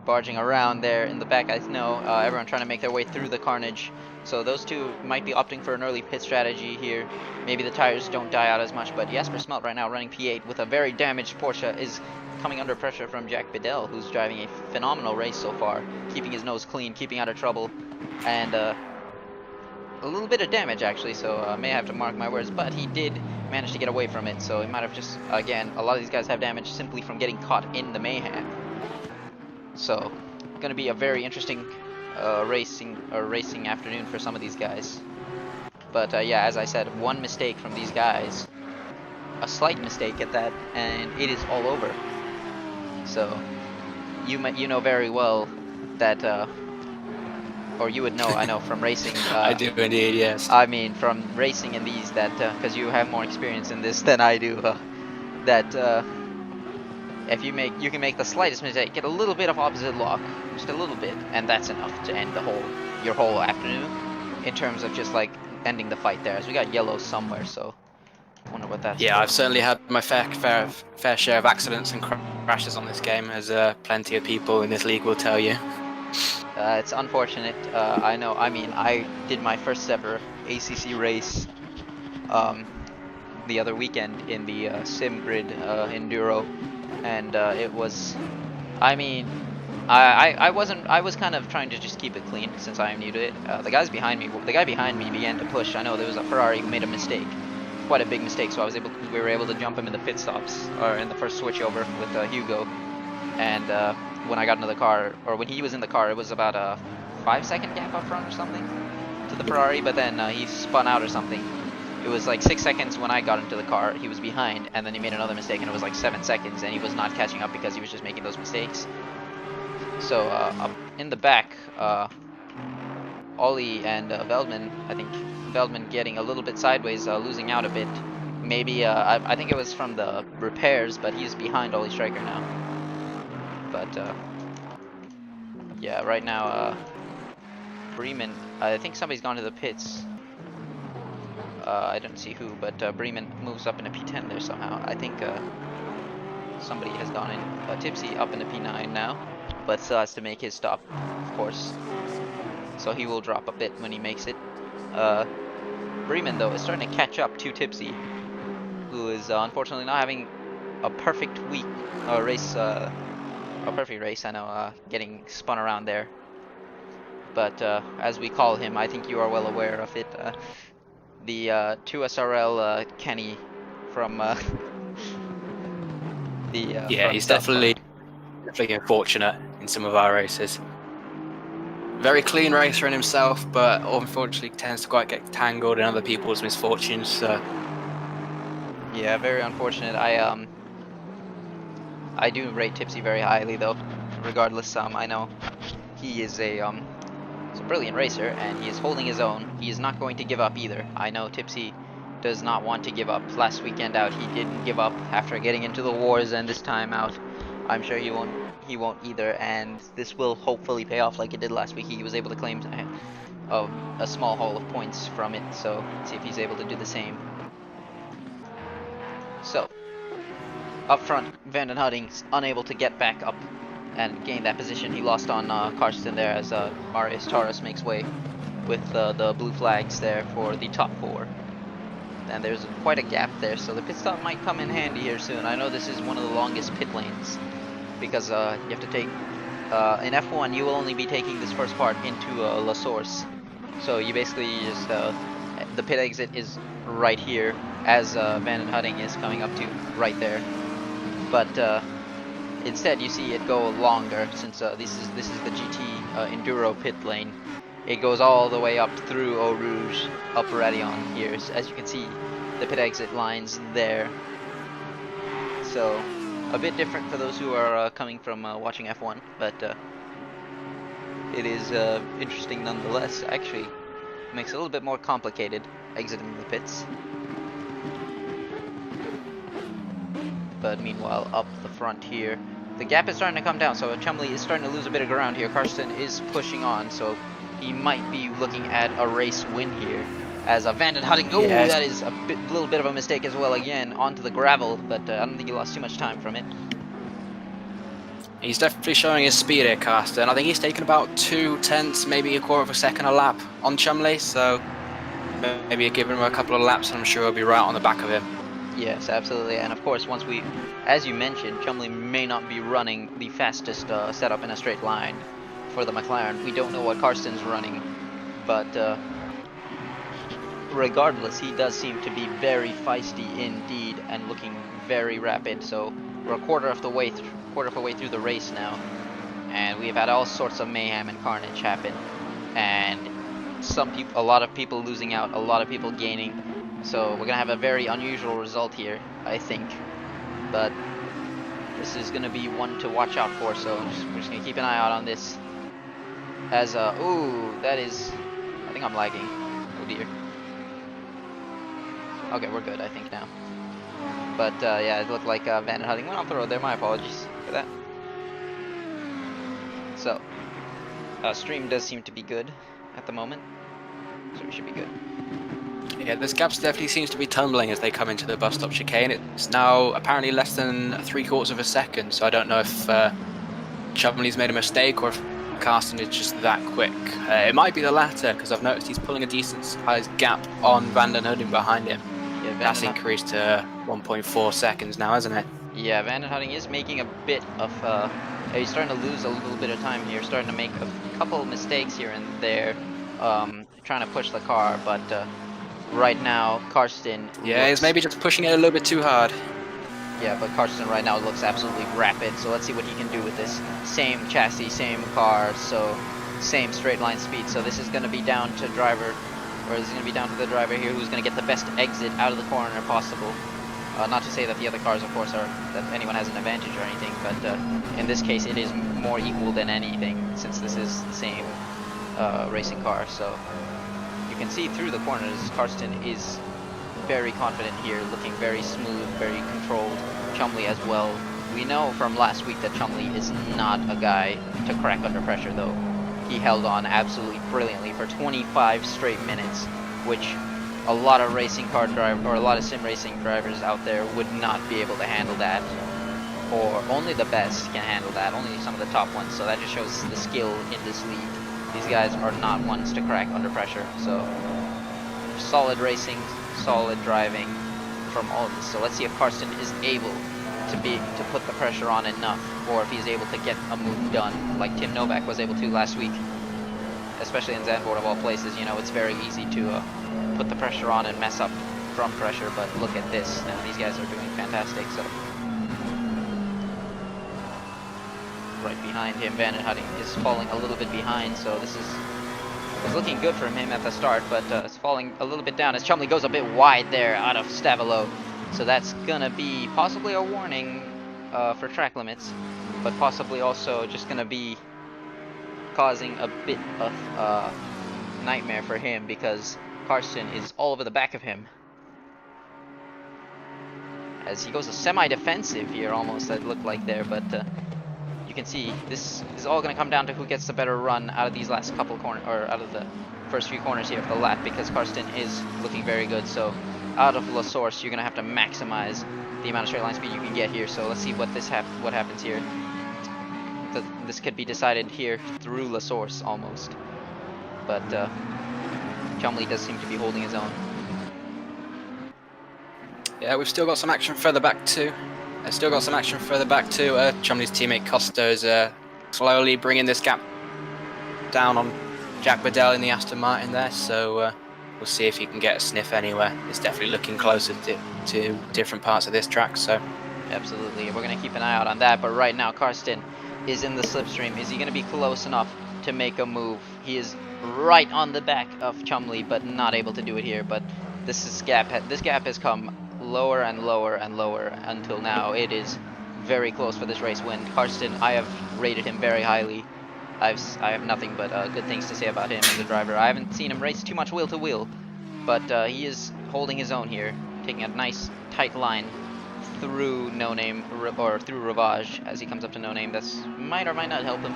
barging around there in the back. I know everyone trying to make their way through the carnage. So those two might be opting for an early pit strategy here. Maybe the tires don't die out as much, but Jasper Smelt right now running P8 with a very damaged Porsche is coming under pressure from Jack Bedell, who's driving a phenomenal race so far, keeping his nose clean, keeping out of trouble, and a little bit of damage actually, so I may have to mark my words, but he did manage to get away from it, so he might have just, again, a lot of these guys have damage simply from getting caught in the mayhem. So, going to be a very interesting racing afternoon for some of these guys. But yeah, as I said, one mistake from these guys, a slight mistake at that, and it is all over. So, you know very well that, or you would know, I know, from racing. I do indeed, yes. I mean, from racing in these, that because you have more experience in this than I do, that if you can make the slightest mistake, get a little bit of opposite lock, just a little bit, and that's enough to end your whole afternoon, in terms of just like ending the fight there. As we got yellow somewhere, so I wonder what that's. Yeah, I've certainly had my fair share of accidents and crashes on this game, as plenty of people in this league will tell you. It's unfortunate. I know. I mean, I did my first ever ACC race the other weekend in the SimGrid Enduro, and it was. I mean, I was kind of trying to just keep it clean since I am new to it. The guy behind me began to push. I know there was a Ferrari who made a mistake, quite a big mistake. So we were able to jump him in the pit stops, or in the first switchover with Hugo, and. When I got into the car, or when he was in the car, it was about a 5-second gap up front or something to the Ferrari, but then he spun out or something. It was like 6 seconds when I got into the car, he was behind, and then he made another mistake, and it was like 7 seconds, and he was not catching up because he was just making those mistakes. So up in the back, Ollie and Veldman, I think Veldman getting a little bit sideways, losing out a bit. Maybe, I think it was from the repairs, but he's behind Ollie Stryker now. But yeah, right now Bremen, I think somebody's gone to the pits. I don't see who, but Bremen moves up in a P10 there somehow. I think somebody has gone in. Tipsy up in the P9 now, but still has to make his stop, of course. So he will drop a bit when he makes it. Bremen though is starting to catch up to Tipsy, who is unfortunately not having a perfect week race. A perfect race, I know, getting spun around there. But as we call him, I think you are well aware of it. The 2SRL Kenny from the yeah, he's definitely unfortunate in some of our races. Very clean racer in himself, but unfortunately tends to quite get tangled in other people's misfortunes. So. Yeah, very unfortunate. I do rate Tipsy very highly, though. Regardless, I know he is he's a brilliant racer, and he is holding his own. He is not going to give up either. I know Tipsy does not want to give up. Last weekend out, he didn't give up after getting into the wars, and this time out, I'm sure he won't either. And this will hopefully pay off like it did last week. He was able to claim a small haul of points from it. So let's see if he's able to do the same. So. Up front, Vanden Hudding's unable to get back up and gain that position. He lost on Karsten there as Marius Taurus makes way with the blue flags there for the top 4. And there's quite a gap there, so the pit stop might come in handy here soon. I know this is one of the longest pit lanes because you have to take... in F1, you will only be taking this first part into La Source. So you basically just... the pit exit is right here as Vanden Hudding is coming up to right there. But instead you see it go longer, since this is the GT Enduro pit lane. It goes all the way up through Eau Rouge, up Radion here. As you can see, the pit exit lines there. So a bit different for those who are coming from watching F1, but it is interesting nonetheless. Actually, makes it a little bit more complicated exiting the pits. But meanwhile, up the front here, the gap is starting to come down, so Chumley is starting to lose a bit of ground here. Karsten is pushing on, so he might be looking at a race win here. As Van den Hutting, oh, Yes. that is a little bit of a mistake as well again, onto the gravel, but I don't think he lost too much time from it. He's definitely showing his speed here, Karsten. I think he's taken about 2/10, maybe a quarter of a second a lap on Chumley, so maybe give him a couple of laps and I'm sure he'll be right on the back of him. Yes, absolutely, and of course, once we, as you mentioned, Chumley may not be running the fastest setup in a straight line for the McLaren. We don't know what Karsten's running, but regardless, he does seem to be very feisty indeed and looking very rapid. So we're a quarter of the way through the race now, and we've had all sorts of mayhem and carnage happen, and a lot of people losing out, a lot of people gaining. So we're gonna have a very unusual result here, I think, but this is gonna be one to watch out for. So we're just gonna keep an eye out on this. As ooh, that is, I think I'm lagging. Oh dear. Okay, we're good, I think now. But yeah, it looked like Van den Hutting went off the road there. My apologies for that. So stream does seem to be good at the moment, so we should be good. Yeah, this gap definitely seems to be tumbling as they come into the bus stop chicane. It's now apparently less than 3/4 of a second, so I don't know if Chumley's made a mistake or if Karsten is just that quick. It might be the latter, because I've noticed he's pulling a decent sized gap on Van den Hutting behind him. Yeah, that's increased to 1.4 seconds now, hasn't it? Yeah, Van den Hutting is making a bit of he's starting to lose a little bit of time here, starting to make a couple of mistakes here and there, trying to push the car, but right now, Karsten... Yeah, he's maybe just pushing it a little bit too hard. Yeah, but Karsten right now looks absolutely rapid, so let's see what he can do with this. Same chassis, same car, so same straight line speed. So this is going to be down to driver, or this is going to be down to the driver here who's going to get the best exit out of the corner possible. Not to say that the other cars, of course, that anyone has an advantage or anything, but in this case it is more equal than anything, since this is the same racing car. So you can see through the corners, Karsten is very confident here, looking very smooth, very controlled. Chumley as well. We know from last week that Chumley is not a guy to crack under pressure, though. He held on absolutely brilliantly for 25 straight minutes, which a lot of racing car drivers, or a lot of sim racing drivers out there would not be able to handle that. Or only the best can handle that, only some of the top ones. So that just shows the skill in this league. These guys are not ones to crack under pressure. So solid racing, solid driving from all of this. So let's see if Karsten is able to put the pressure on enough, or if he's able to get a move done like Tim Novak was able to last week. Especially in Zandvoort of all places, you know, it's very easy to put the pressure on and mess up from pressure, but look at this. Now these guys are doing fantastic. So right behind him, Van den Hutting is falling a little bit behind, so this is looking good for him at the start, but it's falling a little bit down as Chumley goes a bit wide there out of Stavilo. So that's gonna be possibly a warning for track limits, but possibly also just gonna be causing a bit of nightmare for him, because Karsten is all over the back of him. As he goes a semi-defensive here almost, that looked like there, but you can see this is all going to come down to who gets the better run out of these last couple corners, or out of the first few corners here of the lap, because Karsten is looking very good. So out of La Source, you're going to have to maximize the amount of straight line speed you can get here. So let's see what happens here. This could be decided here through La Source almost, but Chumley does seem to be holding his own. Yeah, we've still got some action further back too. Chumley's teammate Costa's slowly bringing this gap down on Jack Bedell in the Aston Martin there, so we'll see if he can get a sniff anywhere. It's definitely looking closer to different parts of this track, so. Absolutely, we're going to keep an eye out on that, but right now Karsten is in the slipstream. Is he going to be close enough to make a move? He is right on the back of Chumley, but not able to do it here. But this gap has come lower and lower and lower until now. It is very close for this race win. Karsten, I have rated him very highly. I have nothing but good things to say about him as a driver. I haven't seen him race too much wheel to wheel, but he is holding his own here, taking a nice tight line through No Name, or through Ravage as he comes up to No Name. That's might or might not help him.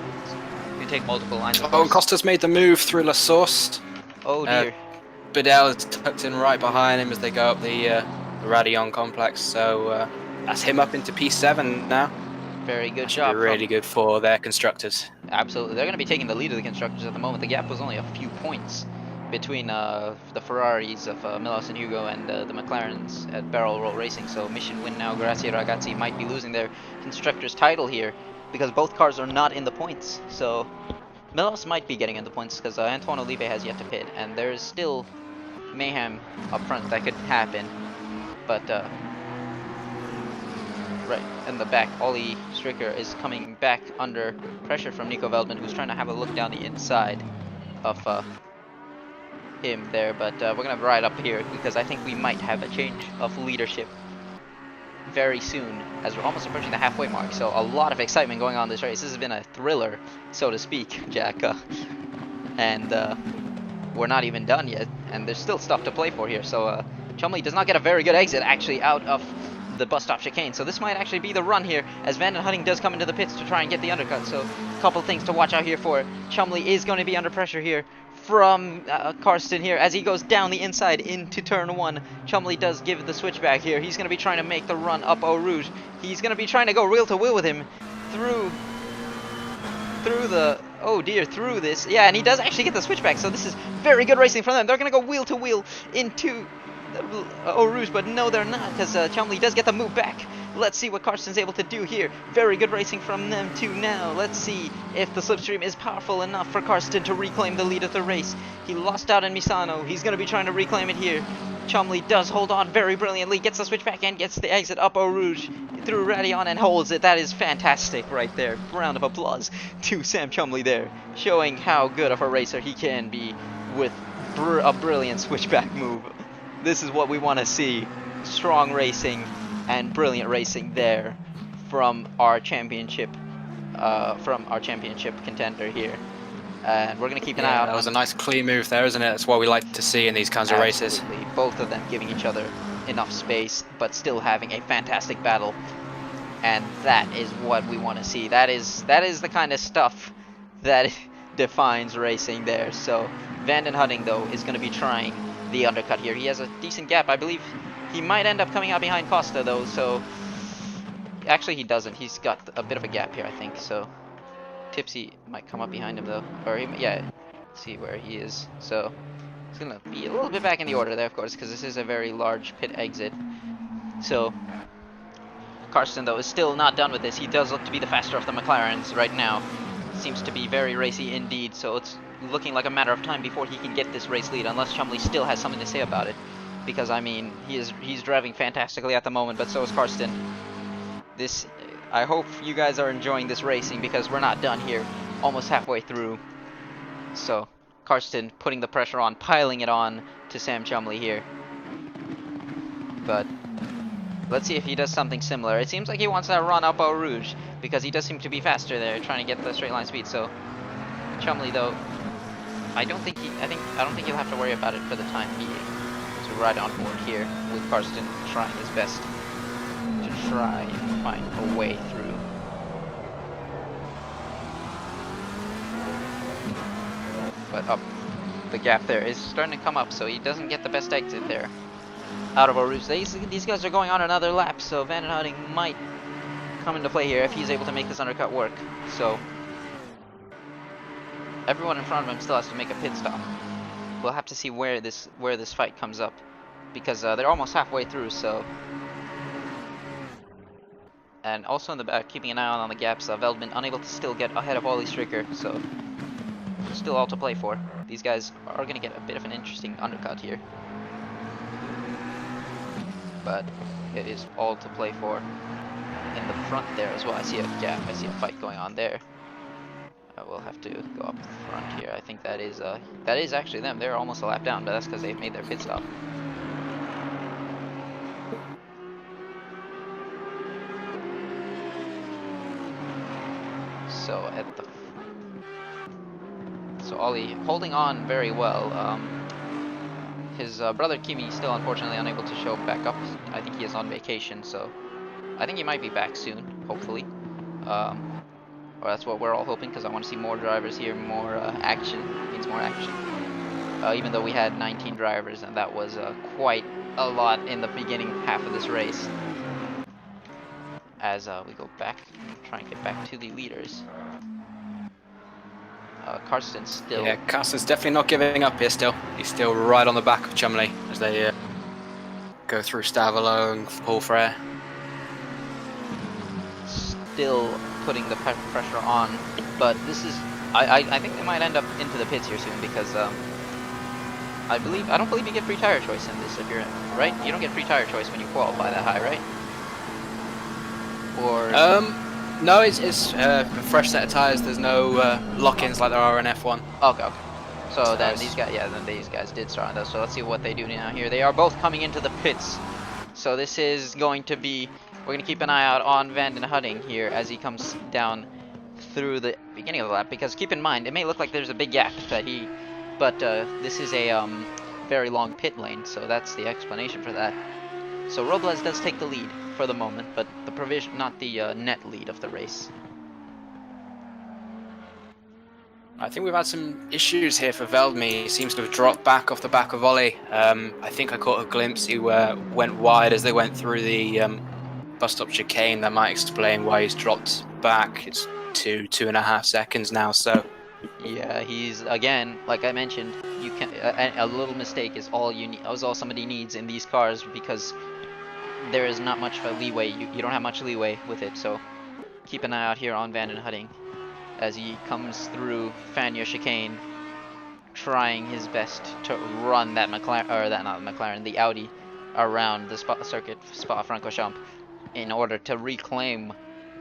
You take multiple lines, of Oh, and course. Costa's made the move through La Source. Oh dear. Bedell is tucked in right behind him as they go up the Radion complex. So that's him up into P7 now. Very good That should be job really from... good for their constructors. Absolutely. They're going to be taking the lead of the constructors at the moment. The gap was only a few points between the Ferraris of Milos and Hugo and the McLarens at Barrel Roll Racing. So mission win now. Grazie Ragazzi might be losing their constructors title here because both cars are not in the points. So Milos might be getting in the points because Antoine Olive has yet to pit, and there is still mayhem up front that could happen. But right in the back, Ollie Stricker is coming back under pressure from Nico Veldman, who's trying to have a look down the inside of him there. But we're gonna ride up here because I think we might have a change of leadership very soon, as we're almost approaching the halfway mark. So a lot of excitement going on in this race. This has been a thriller, so to speak, Jack. And we're not even done yet, and there's still stuff to play for here. So Chumley does not get a very good exit actually out of the bus stop chicane, so this might actually be the run here as Van den Hutting does come into the pits to try and get the undercut. So a couple things to watch out here for. Chumley is going to be under pressure here from Karsten here as he goes down the inside into turn 1. Chumley does give the switchback here. He's going to be trying to make the run up Eau Rouge. He's going to be trying to go wheel to wheel with him through the, oh dear, through this. Yeah, and he does actually get the switchback, so this is very good racing from them. They're going to go wheel to wheel into Eau Rouge, but no, they're not, because Chumley does get the move back. Let's see what Karsten's able to do here. Very good racing from them too now. Let's see if the slipstream is powerful enough for Karsten to reclaim the lead of the race. He lost out in Misano. He's going to be trying to reclaim it here. Chumley does hold on very brilliantly, gets the switch back and gets the exit up Eau Rouge through Radion and holds it. That is fantastic right there. Round of applause to Sam Chumley there, showing how good of a racer he can be with a brilliant switchback move. This is what we want to see. Strong racing and brilliant racing there from our championship contender here. And we're going to keep an eye out. That was a nice clean move there, isn't it? That's what we like to see in these kinds of races. Both of them giving each other enough space, but still having a fantastic battle. And that is what we want to see. That is the kind of stuff that defines racing there. So Van den Hutting, though, is going to be trying the undercut here. He has a decent gap. I believe he might end up coming out behind Costa, though. So actually, he doesn't. He's got a bit of a gap here, I think. So Tipsy might come up behind him, though. Or yeah, let's see where he is. So he's going to be a little bit back in the order there, of course, because this is a very large pit exit. So Karsten, though, is still not done with this. He does look to be the faster of the McLarens right now. Seems to be very racy indeed, so it's looking like a matter of time before he can get this race lead, unless Chumley still has something to say about it. Because, I mean, he's driving fantastically at the moment, but so is Karsten. I hope you guys are enjoying this racing, because we're not done here, almost halfway through. So, Karsten putting the pressure on, piling it on to Sam Chumley here. But let's see if he does something similar. It seems like he wants to run up Eau Rouge, because he does seem to be faster there, trying to get the straight line speed. So Chumley, though, I don't think he'll have to worry about it for the time being. To ride on board here with Karsten trying his best to try and find a way through. But up the gap there is starting to come up, so he doesn't get the best exit there out of Eau Rouge. These guys are going on another lap, so Van den Hutting might come into play here if he's able to make this undercut work. So everyone in front of him still has to make a pit stop. We'll have to see where this fight comes up, because they're almost halfway through. So, and also in the back, keeping an eye on the gaps. Veldman unable to still get ahead of Ollie Stricker, so still all to play for. These guys are going to get a bit of an interesting undercut here, but it is all to play for. In the front there as well, I see a gap. I see a fight going on there. We'll have to go up front here. I think that is actually them. They're almost a lap down, but that's because they've made their pit stop. So Ollie holding on very well. his brother Kimi still unfortunately unable to show back up. I think he is on vacation, so I think he might be back soon, hopefully. Or that's what we're all hoping, because I want to see more drivers here, more action. Means more action. Even though we had 19 drivers, and that was quite a lot in the beginning half of this race. As we go back, try and get back to the leaders. Karsten's still... Yeah, Karsten's definitely not giving up here still. He's still right on the back of Chumley as they go through Stavelo and Paul Frere. Still putting the pressure on, but this is... I think they might end up into the pits here soon, because I don't believe you get free tire choice in this, if you're... Right? You don't get free tire choice when you qualify that high, right? Or... No, it's a fresh set of tires. There's no lock-ins like there are in F1. Okay. So then these guys did start on those. So let's see what they do now here. They are both coming into the pits. So this is going to be... We're going to keep an eye out on Vanden Hutting here as he comes down through the beginning of the lap. Because keep in mind, it may look like there's a big gap that he... But this is a very long pit lane, so that's the explanation for that. So Robles does take the lead for the moment, but the provision, not the net lead of the race. I think we've had some issues here for Veldme. He seems to have dropped back off the back of Ollie. I think I caught a glimpse. He went wide as they went through the bus stop chicane. That might explain why he's dropped back. It's 2.5 seconds now, so... Yeah, he's, again, like I mentioned, you can a little mistake is all you need. Is all somebody needs in these cars, because there is not much of a leeway. You don't have much leeway with it. So keep an eye out here on Vanden Hutting as he comes through Fania chicane, trying his best to run that McLaren, or that not McLaren, the Audi around the Spa-Francorchamps in order to reclaim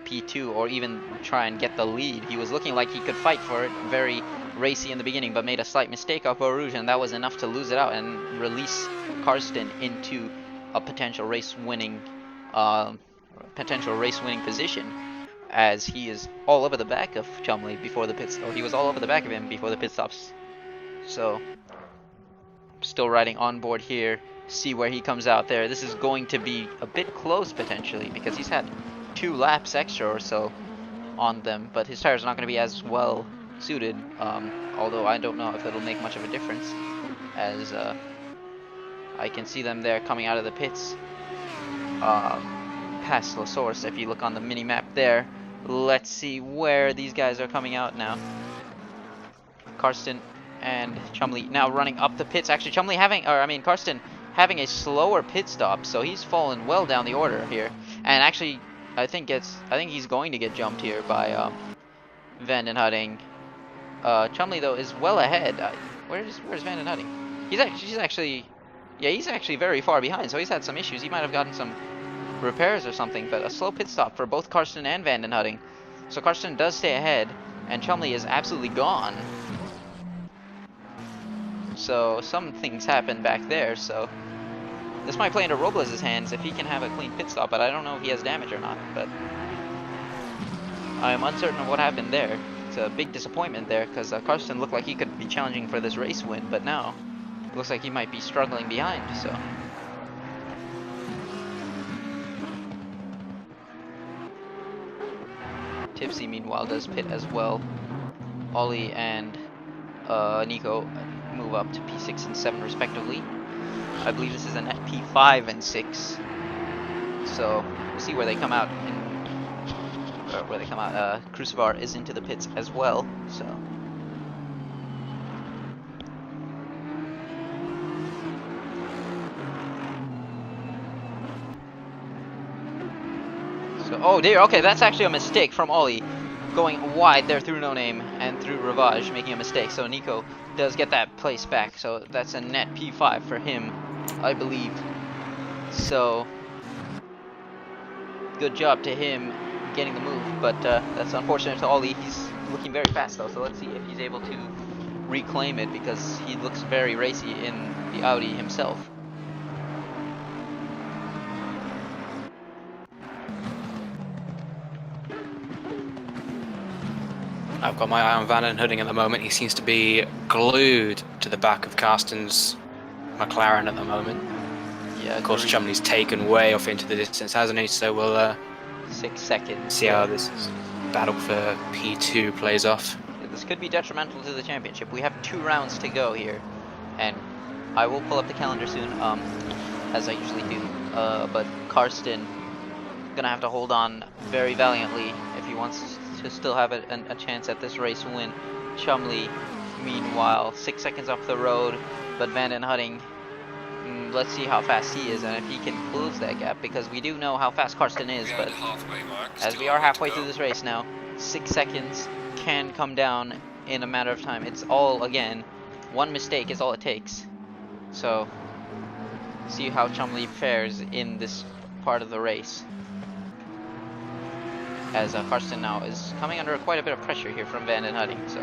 P2 or even try and get the lead. He was looking like he could fight for it, very racy in the beginning, but made a slight mistake off Eau Rouge, and that was enough to lose it out and release Karsten into a potential race winning position, as he is all over the back of Chumley before the pits, or he was all over the back of him before the pit stops. So still riding on board here, see where he comes out there. This is going to be a bit close potentially, because he's had 2 laps extra or so on them, but his tires are not going to be as well suited, although I don't know if it'll make much of a difference, as I can see them there coming out of the pits past La Source. If you look on the mini map there, let's see where these guys are coming out now. Karsten and Chumley now running up the pits. Actually, Karsten having a slower pit stop, so he's fallen well down the order here, and actually I think he's going to get jumped here by Vanden Hutting. Chumley though is well ahead. Where's Vanden Hutting? He's actually very far behind. So he's had some issues. He might have gotten some repairs or something. But a slow pit stop for both Karsten and Vanden Hutting. So Karsten does stay ahead, and Chumley is absolutely gone. So some things happened back there. So this might play into Robles' hands if he can have a clean pit stop, but I don't know if he has damage or not. But I am uncertain of what happened there. It's a big disappointment there, because Karsten looked like he could be challenging for this race win, but now it looks like he might be struggling behind. So Tipsy meanwhile does pit as well. Ollie and Nico move up to P6 and 7 respectively. I believe this is a net P5 and 6. So we'll see where they come out. Crucivar is into the pits as well. So oh dear. Okay, that's actually a mistake from Ollie, going wide there through No Name and through Ravage, making a mistake. So Nico does get that place back. So that's a net P5 for him, I believe. So good job to him getting the move, but that's unfortunate to Ollie. He's looking very fast though, so let's see if he's able to reclaim it, because he looks very racy in the Audi himself. I've got my eye on Vanden Hutting at the moment. He seems to be glued to the back of Karsten's McLaren at the moment. Yeah, Of course, Chumley's taken way off into the distance, hasn't he? So we'll 6 seconds. see how this battle for P2 plays off. This could be detrimental to the championship. We have 2 rounds to go here, and I will pull up the calendar soon, as I usually do. But Karsten gonna have to hold on very valiantly if he wants to still have a chance at this race win. Chumley, meanwhile, 6 seconds off the road, but Van den Hutting, let's see how fast he is and if he can close that gap, because we do know how fast Karsten is, but as we are halfway through this race now, 6 seconds can come down in a matter of time. It's all, again, one mistake is all it takes. So, see how Chumley fares in this part of the race. As Karsten now is coming under quite a bit of pressure here from Van den Hutting, so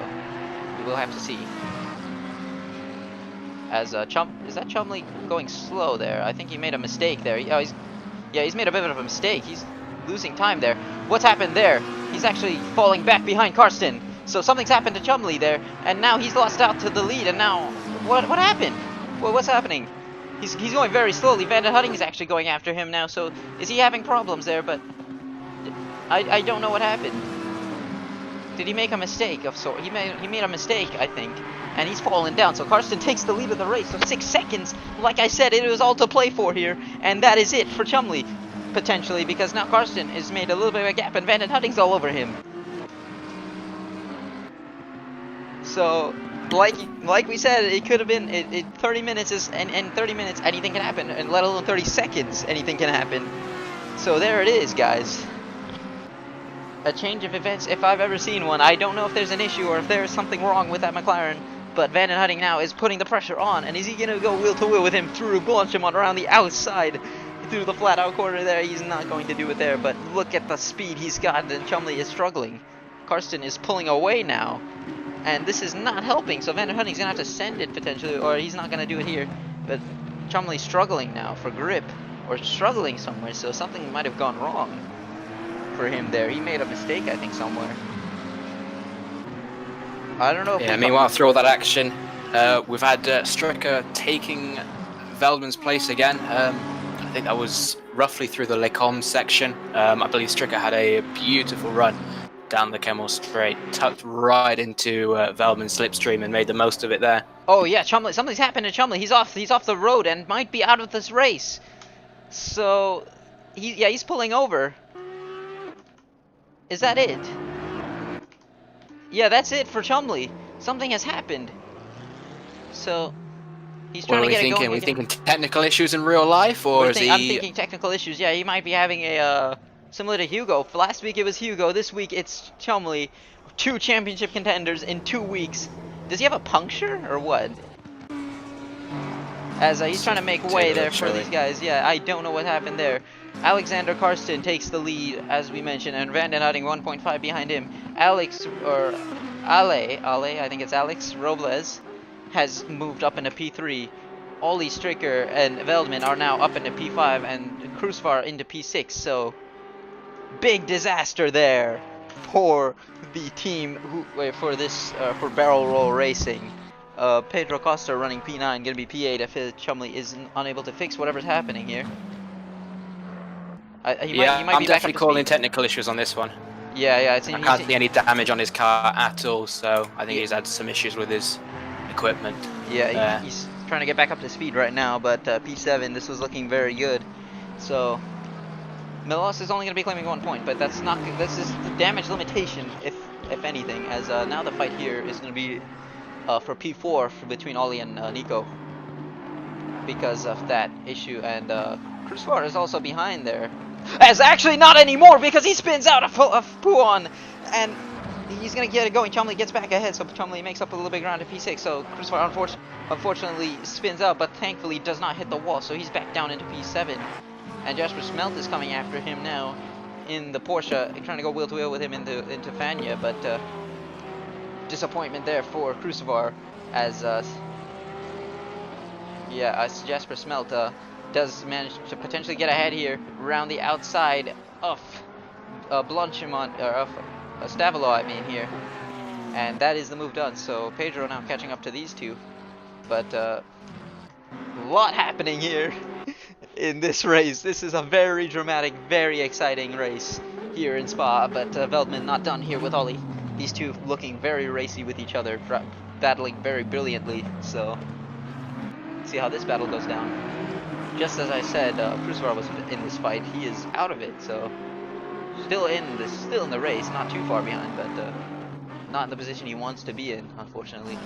we will have to see. As is that Chumley going slow there? I think he made a mistake there. He's made a bit of a mistake. He's losing time there. What's happened there? He's actually falling back behind Karsten. So something's happened to Chumley there, and now he's lost out to the lead. And now, what happened? Well, what's happening? He's going very slowly. Van den Hutting is actually going after him now. So is he having problems there? But I don't know what happened. Did he make a mistake of sort? He made a mistake, I think, and he's fallen down. So Karsten takes the lead of the race. So 6 seconds, like I said, it was all to play for here, and that is it for Chumley, potentially, because now Karsten has made a little bit of a gap, and Van den Hutting's all over him. So, like we said, it could have been 30 minutes is, and 30 minutes anything can happen, and let alone 30 seconds anything can happen. So there it is, guys. A change of events, if I've ever seen one. I don't know if there's an issue or if there's something wrong with that McLaren, but Van den Hutting now is putting the pressure on, and is he going to go wheel to wheel with him through Blanchimont around the outside, through the flat out corner there? He's not going to do it there, but look at the speed he's got, and Chumley is struggling. Karsten is pulling away now, and this is not helping, so Van den Hutting's going to have to send it potentially, or he's not going to do it here, but Chumley's struggling now for grip, or struggling somewhere, so something might have gone wrong for him there. He made a mistake, I think, somewhere. I don't know if meanwhile, through all that action, we've had Stricker taking Veldman's place again. I think that was roughly through the Les Combes section. I believe Stricker had a beautiful run down the Kemmel Straight, tucked right into Veldman's slipstream and made the most of it there. Oh yeah, Chumley, something's happened to Chumley. He's off the road and might be out of this race. So he's pulling over. Is that it? Yeah, that's it for Chumley. Something has happened. So he's trying to get it going. Are we thinking technical issues in real life, or is he? I'm thinking technical issues. Yeah, he might be having a similar to Hugo. Last week it was Hugo. This week it's Chumley. 2 championship contenders in 2 weeks. Does he have a puncture or what? As he's trying to make way there for these guys. Yeah, I don't know what happened there. Alexander Karsten takes the lead, as we mentioned, and Van den Hutting 1.5 behind him. Ale, I think it's Alex Robles, has moved up into P3. Ollie Stricker and Veldman are now up into P5, and Kruisvaar into P6. So, big disaster there for the team for Barrel Roll Racing. Pedro Costa running P9, gonna be P8 if Chumley is unable to fix whatever's happening here. He might I'm be definitely calling technical issues on this one. Yeah. I can't see any damage on his car at all, so I think he's had some issues with his equipment. Yeah, he's trying to get back up to speed right now, but P7, this was looking very good. So Milos is only going to be claiming 1 point, but this is the damage limitation, if anything, as now the fight here is going to be for P4 between Ollie and Nico because of that issue, and Kruisvaar is also behind there. As actually not anymore, because he spins out of Puon, and he's going to get it going. Chumley gets back ahead, so Chumley makes up a little bit ground at P6, so Kruisvaar unfortunately spins out, but thankfully does not hit the wall, so he's back down into P7. And Jasper Smelt is coming after him now in the Porsche, trying to go wheel to wheel with him into Fania, but disappointment there for Kruisvaar, as Jasper Smelt does manage to potentially get ahead here around the outside of Blanchimont, or of Stavelo, I mean, here. And that is the move done. So Pedro now catching up to these two. But A lot happening here in this race. This is a very dramatic, very exciting race here in Spa, but Veldman not done here with Ollie. These two looking very racy with each other, battling very brilliantly, so see how this battle goes down. Just as I said, Krusvar was in this fight. He is out of it, so still in the race, not too far behind, but not in the position he wants to be in, unfortunately.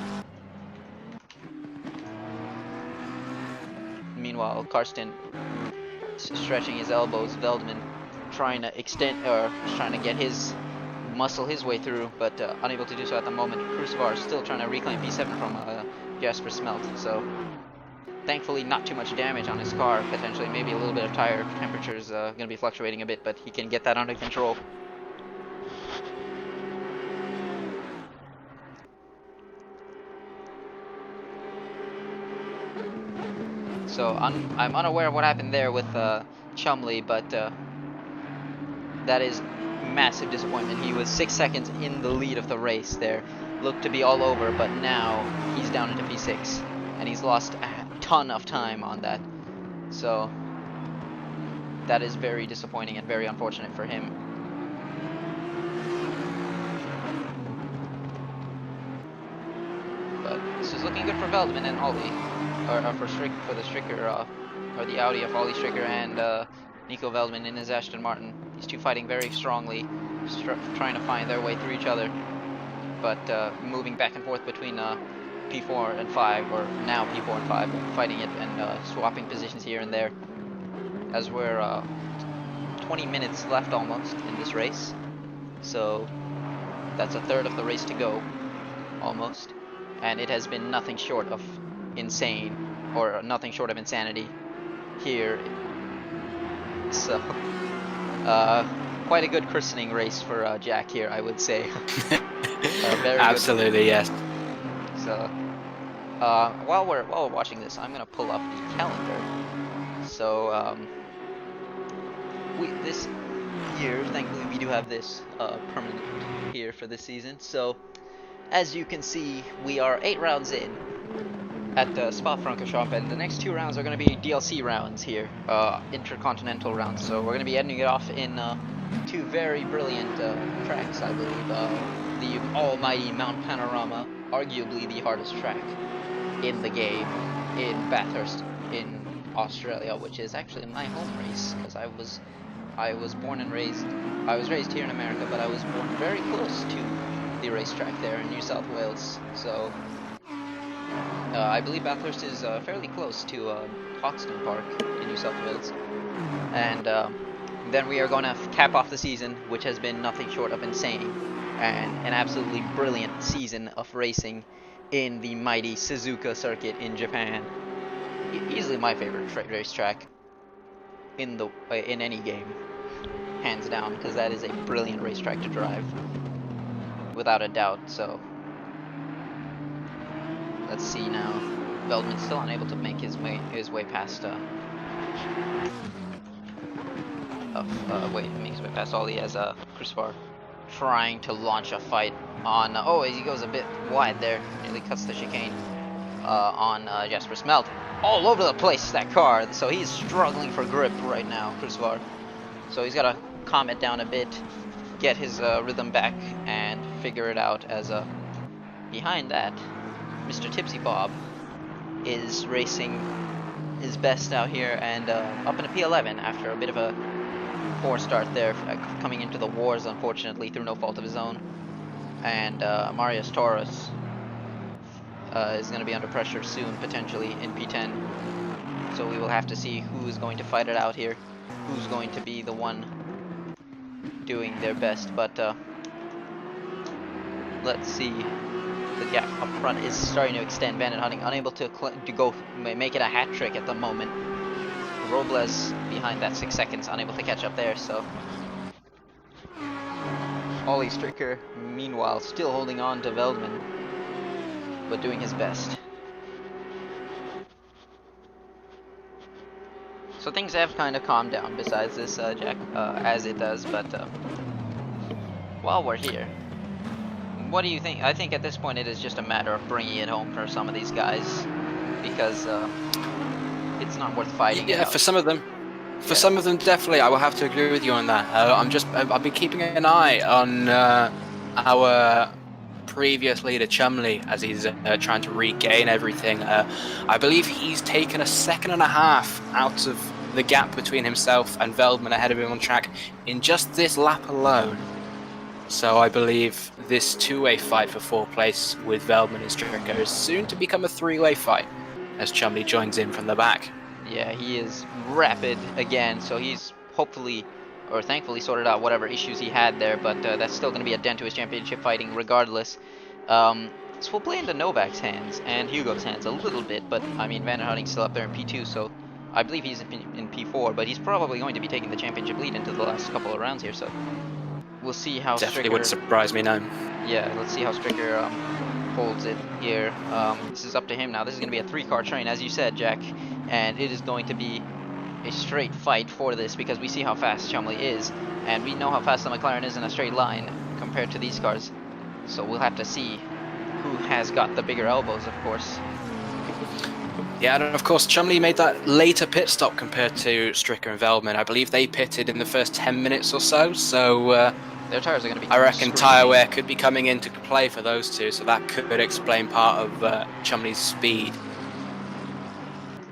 Meanwhile, Karsten stretching his elbows, Veldman trying to extend, or trying to get his muscle his way through, but unable to do so at the moment. Krusvar still trying to reclaim P7 from Jasper Smelt, so thankfully not too much damage on his car, potentially maybe a little bit of tire temperature is going to be fluctuating a bit, but he can get that under control. So I'm unaware of what happened there with Chumley, but that is massive disappointment. He was 6 seconds in the lead of the race there. Looked to be all over, but now he's down into P6, and he's lost a ton of time on that. So that is very disappointing and very unfortunate for him. But this is looking good for Veldman and Ollie, or for the Stricker, or the Audi of Ollie Stricker and Nico Veldman in his Aston Martin. These two fighting very strongly, trying to find their way through each other, but moving back and forth between P4 and 5, or now P4 and 5, fighting it and swapping positions here and there. As we're 20 minutes left almost in this race, so that's a third of the race to go, almost, and it has been nothing short of insane, or nothing short of insanity here. So quite a good christening race for Jack here, I would say. Very absolutely, yes. So while we're watching this, I'm gonna pull up the calendar. So this year, thankfully, we do have this permanent here for this season. So as you can see, we are 8 rounds in at the Spa-Francorchamps, and the next 2 rounds are going to be DLC rounds here, intercontinental rounds. So we're going to be ending it off in 2 very brilliant tracks, I believe. The almighty Mount Panorama, arguably the hardest track in the game, in Bathurst in Australia, which is actually my home race, because I was born and raised. I was raised here in America, but I was born very close to the racetrack there in New South Wales. So I believe Bathurst is fairly close to Hoxton Park in New South Wales. And then we are going to cap off the season, which has been nothing short of insane, and an absolutely brilliant season of racing in the mighty Suzuka circuit in Japan. Easily my favorite racetrack in any game, hands down, because that is a brilliant racetrack to drive, without a doubt. So let's see now. Veldman's still unable to make his way past make his way past Ollie, as Krusvar trying to launch a fight on he goes a bit wide there, nearly cuts the chicane on Jasper Smelt. All over the place, that car, so he's struggling for grip right now, Krusvar. So he's got to calm it down a bit, get his rhythm back, and figure it out, as behind that, Mr. Tipsy Bob is racing his best out here, and up in a P11 after a bit of a poor start there, coming into the wars, unfortunately, through no fault of his own. And Marius Torres is going to be under pressure soon, potentially, in P10. So we will have to see who is going to fight it out here, who's going to be the one doing their best. But let's see. The gap up front is starting to extend. Bandit Hunting unable to make it a hat trick at the moment. Robles behind that 6 seconds, unable to catch up there. So Ollie Stricker, meanwhile, still holding on to Veldman, but doing his best. So things have kind of calmed down besides this, Jack, as it does. But while we're here, what do you think? I think at this point it is just a matter of bringing it home for some of these guys. because it's not worth fighting it Yeah, out. for some of them. For Yeah. some of them, definitely, I will have to agree with you on that. I've been keeping an eye on our previous leader, Chumley, as he's trying to regain everything. I believe he's taken a second and a half out of the gap between himself and Veldman ahead of him on track in just this lap alone. So I believe this two-way fight for fourth place with Veldman and Stricker is soon to become a three-way fight as Chumley joins in from the back. Yeah, he is rapid again, so he's hopefully, or thankfully, sorted out whatever issues he had there, but that's still going to be a dent to his championship fighting regardless. This will play into Novak's hands and Hugo's hands a little bit, but I mean, Van der Houtting's still up there in P2, so I believe he's in P4, but he's probably going to be taking the championship lead into the last couple of rounds here, so we'll see how Definitely Stricker... wouldn't surprise me, no. Yeah, let's see how Stricker holds it here. This is up to him now. This is going to be a three-car train, as you said, Jack, and it is going to be a straight fight for this because we see how fast Chumley is, and we know how fast the McLaren is in a straight line compared to these cars. So we'll have to see who has got the bigger elbows, of course. Yeah, and of course, Chumley made that later pit stop compared to Stricker and Veldman. I believe they pitted in the first 10 minutes or so, so their tires are going to be I reckon screaming. tyre wear could be coming into play for those two, so that could explain part of Chumley's speed.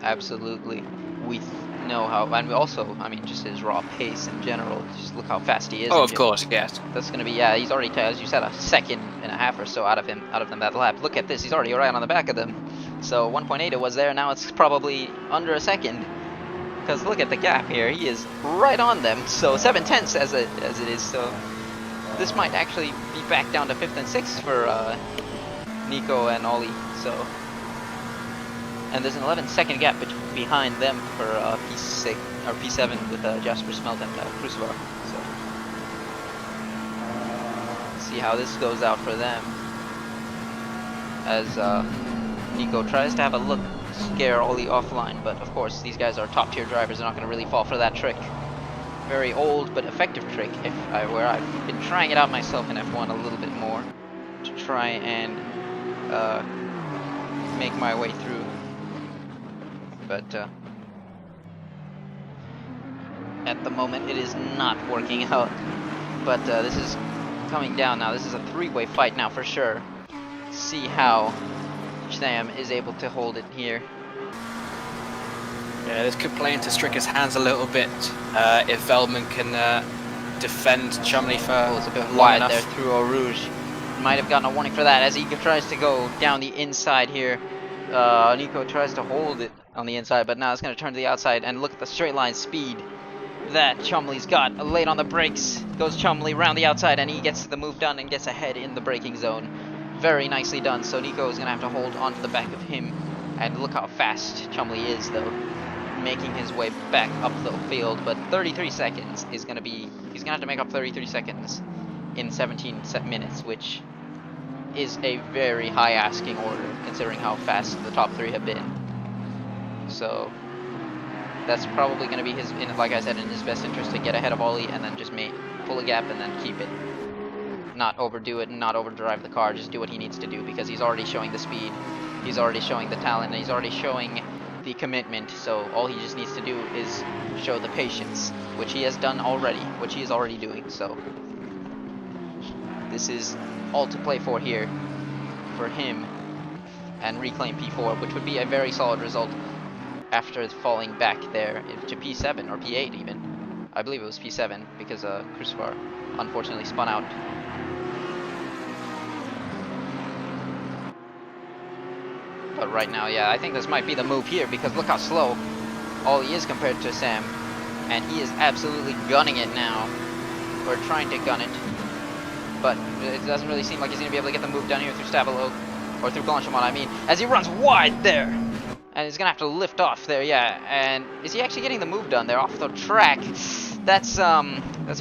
Absolutely. We know how, and we also, I mean, just his raw pace in general. Just look how fast he is. Oh, of course, yes. That's going to be, yeah, he's already, as you said, a second and a half or so out of them that lap. Look at this, he's already right on the back of them. So 1.8 it was there, now it's probably under a second. Because look at the gap here, he is right on them. So 7/10 as it is, so this might actually be back down to 5th and 6th for Nico and Ollie. So, and there's an 11-second gap behind them for P6 or P7 with Jasper Smelt and Crusoe. So, see how this goes out for them as Nico tries to have a look, scare Ollie offline, but of course these guys are top tier drivers. They're not going to really fall for that trick. Very old but effective trick, where I've been trying it out myself in F1 a little bit more to try and make my way through. But at the moment it is not working out. But this is coming down now. This is a three-way fight now for sure. See how Sam is able to hold it here. Yeah, this could play into Stricker's hands a little bit if Veldman can defend Chumley for It's a bit long wide enough. there through Eau Rouge. Might have gotten a warning for that as he tries to go down the inside here. Nico tries to hold it on the inside, but now it's going to turn to the outside, and look at the straight line speed that Chumley's got. Late on the brakes goes Chumley round the outside, and he gets the move done and gets ahead in the braking zone. Very nicely done. So Nico is going to have to hold onto the back of him, and look how fast Chumley is though, making his way back up the field. But 33 seconds is going to be, he's going to have to make up 33 seconds in 17 minutes, which is a very high asking order considering how fast the top three have been. So that's probably going to be his, like I said, in his best interest to get ahead of Ollie and then just pull a gap and then keep it. Not overdo it and not overdrive the car, just do what he needs to do because he's already showing the speed, he's already showing the talent, and he's already showing the commitment. So all he just needs to do is show the patience, which he has done already, which he is already doing. So this is all to play for here for him and reclaim P4, which would be a very solid result after falling back there to P7 or P8 even. I believe it was P7 because Crusoe unfortunately spun out. But right now, yeah, I think this might be the move here because look how slow Ollie is compared to Sam. And he is absolutely gunning it now. Or trying to gun it. But it doesn't really seem like he's going to be able to get the move done here through Stavelot. Or through Blanchimont, I mean. As he runs wide there. And he's going to have to lift off there, yeah. And is he actually getting the move done there off the track? That's a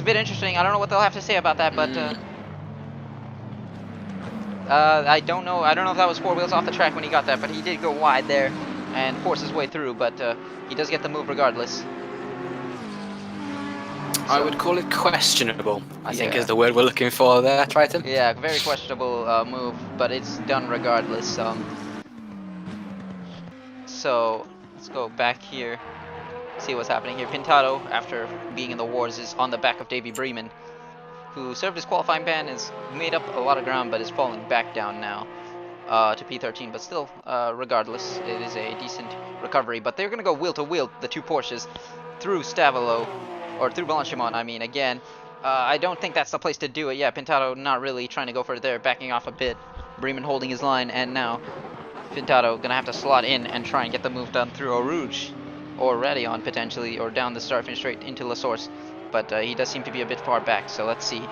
bit interesting. I don't know what they'll have to say about that, but... I don't know if that was four wheels off the track when he got that, but he did go wide there and force his way through, but he does get the move regardless. I would call it questionable, I think is the word we're looking for there, Triton. Yeah, very questionable move, but it's done regardless. So let's go back here, see what's happening here. Pintado, after being in the wars, is on the back of Davy Bremen, who served his qualifying ban, has made up a lot of ground, but is falling back down now to P13. But still, regardless, it is a decent recovery. But they're going to go wheel to wheel, the two Porsches, through Stavelo, or through Blanchimont, I mean, again. I don't think that's the place to do it. Yeah, Pintado not really trying to go for it there, backing off a bit. Bremen holding his line, and now Pintado going to have to slot in and try and get the move done through Eau Rouge, or Radion potentially, or down the start finish straight into La Source. But he does seem to be a bit far back, so let's see.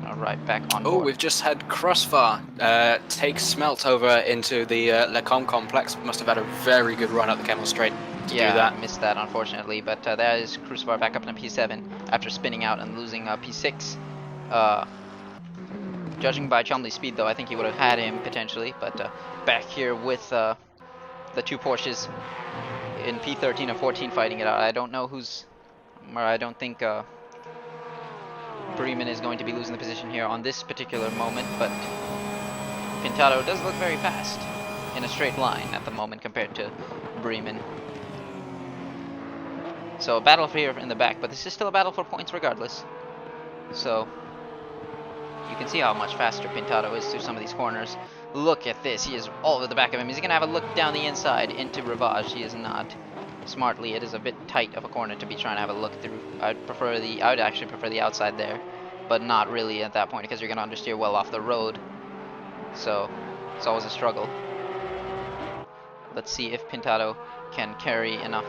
Alright, back on board. Oh, we've just had Crossfire take Smelt over into the Lecom complex. Must have had a very good run up the Camel Straight to do that. Missed that unfortunately, but that is Crucibar back up in P7 after spinning out and losing P6. Judging by Chumley's speed though, I think he would have had him potentially, but back here with the two Porsches in P13 and 14 fighting it out. I don't know who's, or I don't think Bremen is going to be losing the position here on this particular moment, but Pintado does look very fast in a straight line at the moment compared to Bremen. So a battle here in the back, but this is still a battle for points regardless. So you can see how much faster Pintado is through some of these corners. Look at this, he is all over the back of him. He's gonna have a look down the inside into Rivage. He is not. Smartly, it is a bit tight of a corner to be trying to have a look through. I would actually prefer the outside there, but not really at that point because you're gonna understeer well off the road. So it's always a struggle. Let's see if Pintado can carry enough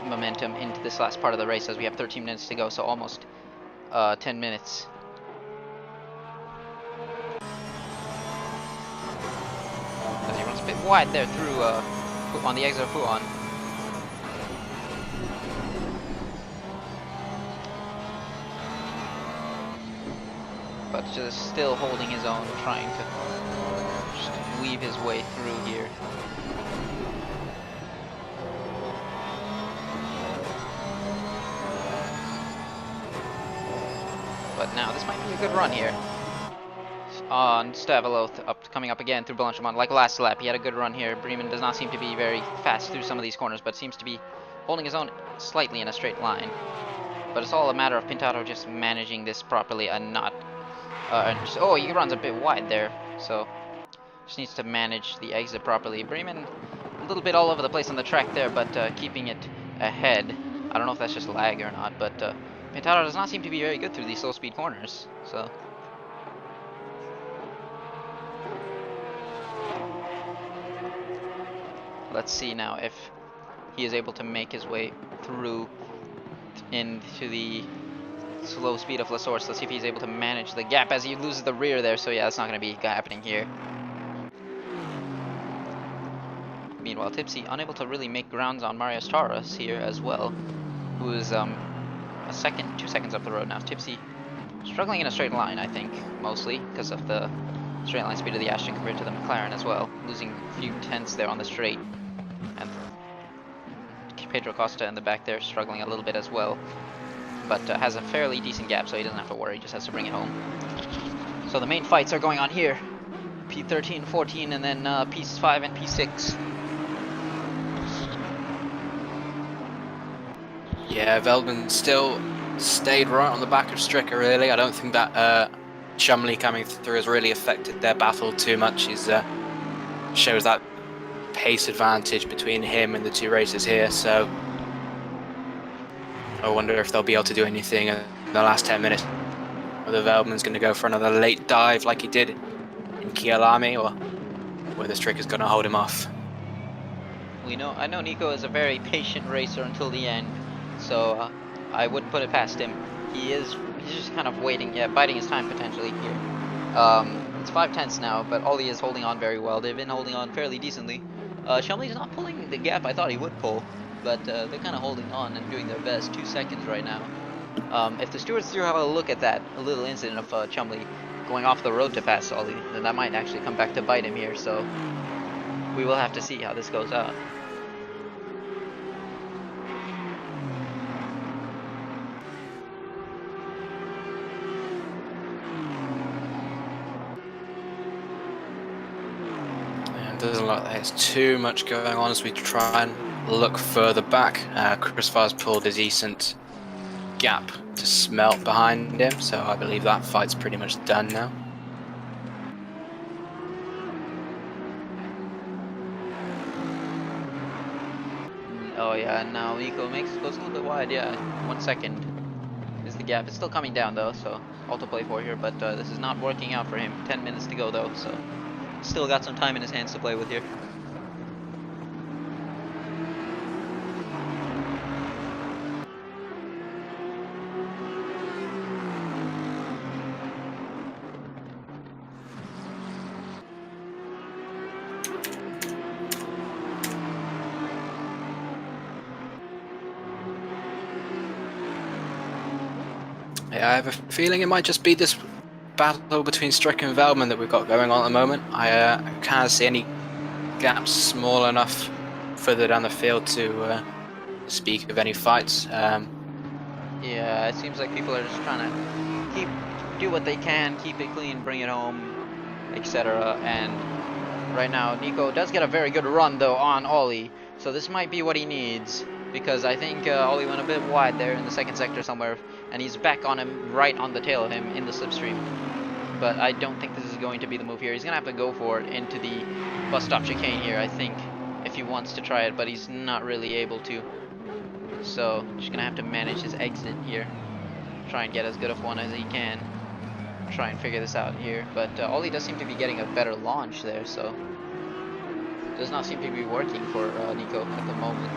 momentum into this last part of the race, as we have 13 minutes to go, so almost 10 minutes. Because he runs a bit wide there through on the exit of Fuon. But just still holding his own, trying to just weave his way through here. But now this might be a good run here. On Stavelo, coming up again through Blanchimont, like last lap, he had a good run here. Bremen does not seem to be very fast through some of these corners, but seems to be holding his own slightly in a straight line. But it's all a matter of Pintado just managing this properly and not... oh, he runs a bit wide there, so just needs to manage the exit properly. Bremen, a little bit all over the place on the track there, but keeping it ahead. I don't know if that's just lag or not, but Pintado does not seem to be very good through these slow speed corners, so... Let's see now if he is able to make his way through into the slow speed of La Source. Let's see if he's able to manage the gap as he loses the rear there. So yeah, that's not going to be happening here. Meanwhile, Tipsy unable to really make grounds on Marius Taurus here as well, who is 2 seconds up the road now. Tipsy struggling in a straight line, I think, mostly because of the straight line speed of the Ashton compared to the McLaren as well, losing a few tenths there on the straight. And Pedro Costa in the back there struggling a little bit as well, but has a fairly decent gap, so he doesn't have to worry, just has to bring it home. So the main fights are going on here. P13, 14, and then P5 and P6. Yeah, Velden still stayed right on the back of Stricker, really. I don't think that Chumley coming through has really affected their battle too much. He shows that pace advantage between him and the two racers here, so I wonder if they'll be able to do anything in the last 10 minutes. Whether Veldman's going to go for another late dive like he did in Kialami, or whether Stricker's going to hold him off. I know Nico is a very patient racer until the end, so I wouldn't put it past him. He's just kind of waiting, biding his time potentially here. It's 5 tenths now, but Ollie is holding on very well. They've been holding on fairly decently. Chumley's not pulling the gap I thought he would pull, but they're kind of holding on and doing their best. 2 seconds right now. If the stewards do have a look at that, a little incident of Chumley going off the road to pass Ollie, then that might actually come back to bite him here, so we will have to see how this goes out. doesn't look like there's too much going on as we try and look further back. Chris Farr's pulled a decent gap to smelt behind him, so I believe that fight's pretty much done now. Oh yeah, now Nico goes a little bit wide. Yeah, 1 second is the gap. It's still coming down though, so auto play 4 here, but this is not working out for him. 10 minutes to go though, so still got some time in his hands to play with here. Yeah, I have a feeling it might just be this battle between Strick and Velman that we've got going on at the moment. I can't see any gaps small enough further down the field to speak of any fights. Yeah, it seems like people are just trying to do what they can, keep it clean, bring it home, etc. And right now, Nico does get a very good run though on Ollie, so this might be what he needs, because I think Ollie went a bit wide there in the second sector somewhere, and he's back on him, right on the tail of him in the slipstream. But I don't think this is going to be the move here. He's gonna have to go for it into the bus stop chicane here, I think, if he wants to try it, but he's not really able to. So just gonna have to manage his exit here, try and get as good of one as he can, try and figure this out here. But Ollie does seem to be getting a better launch there, so does not seem to be working for Nico at the moment.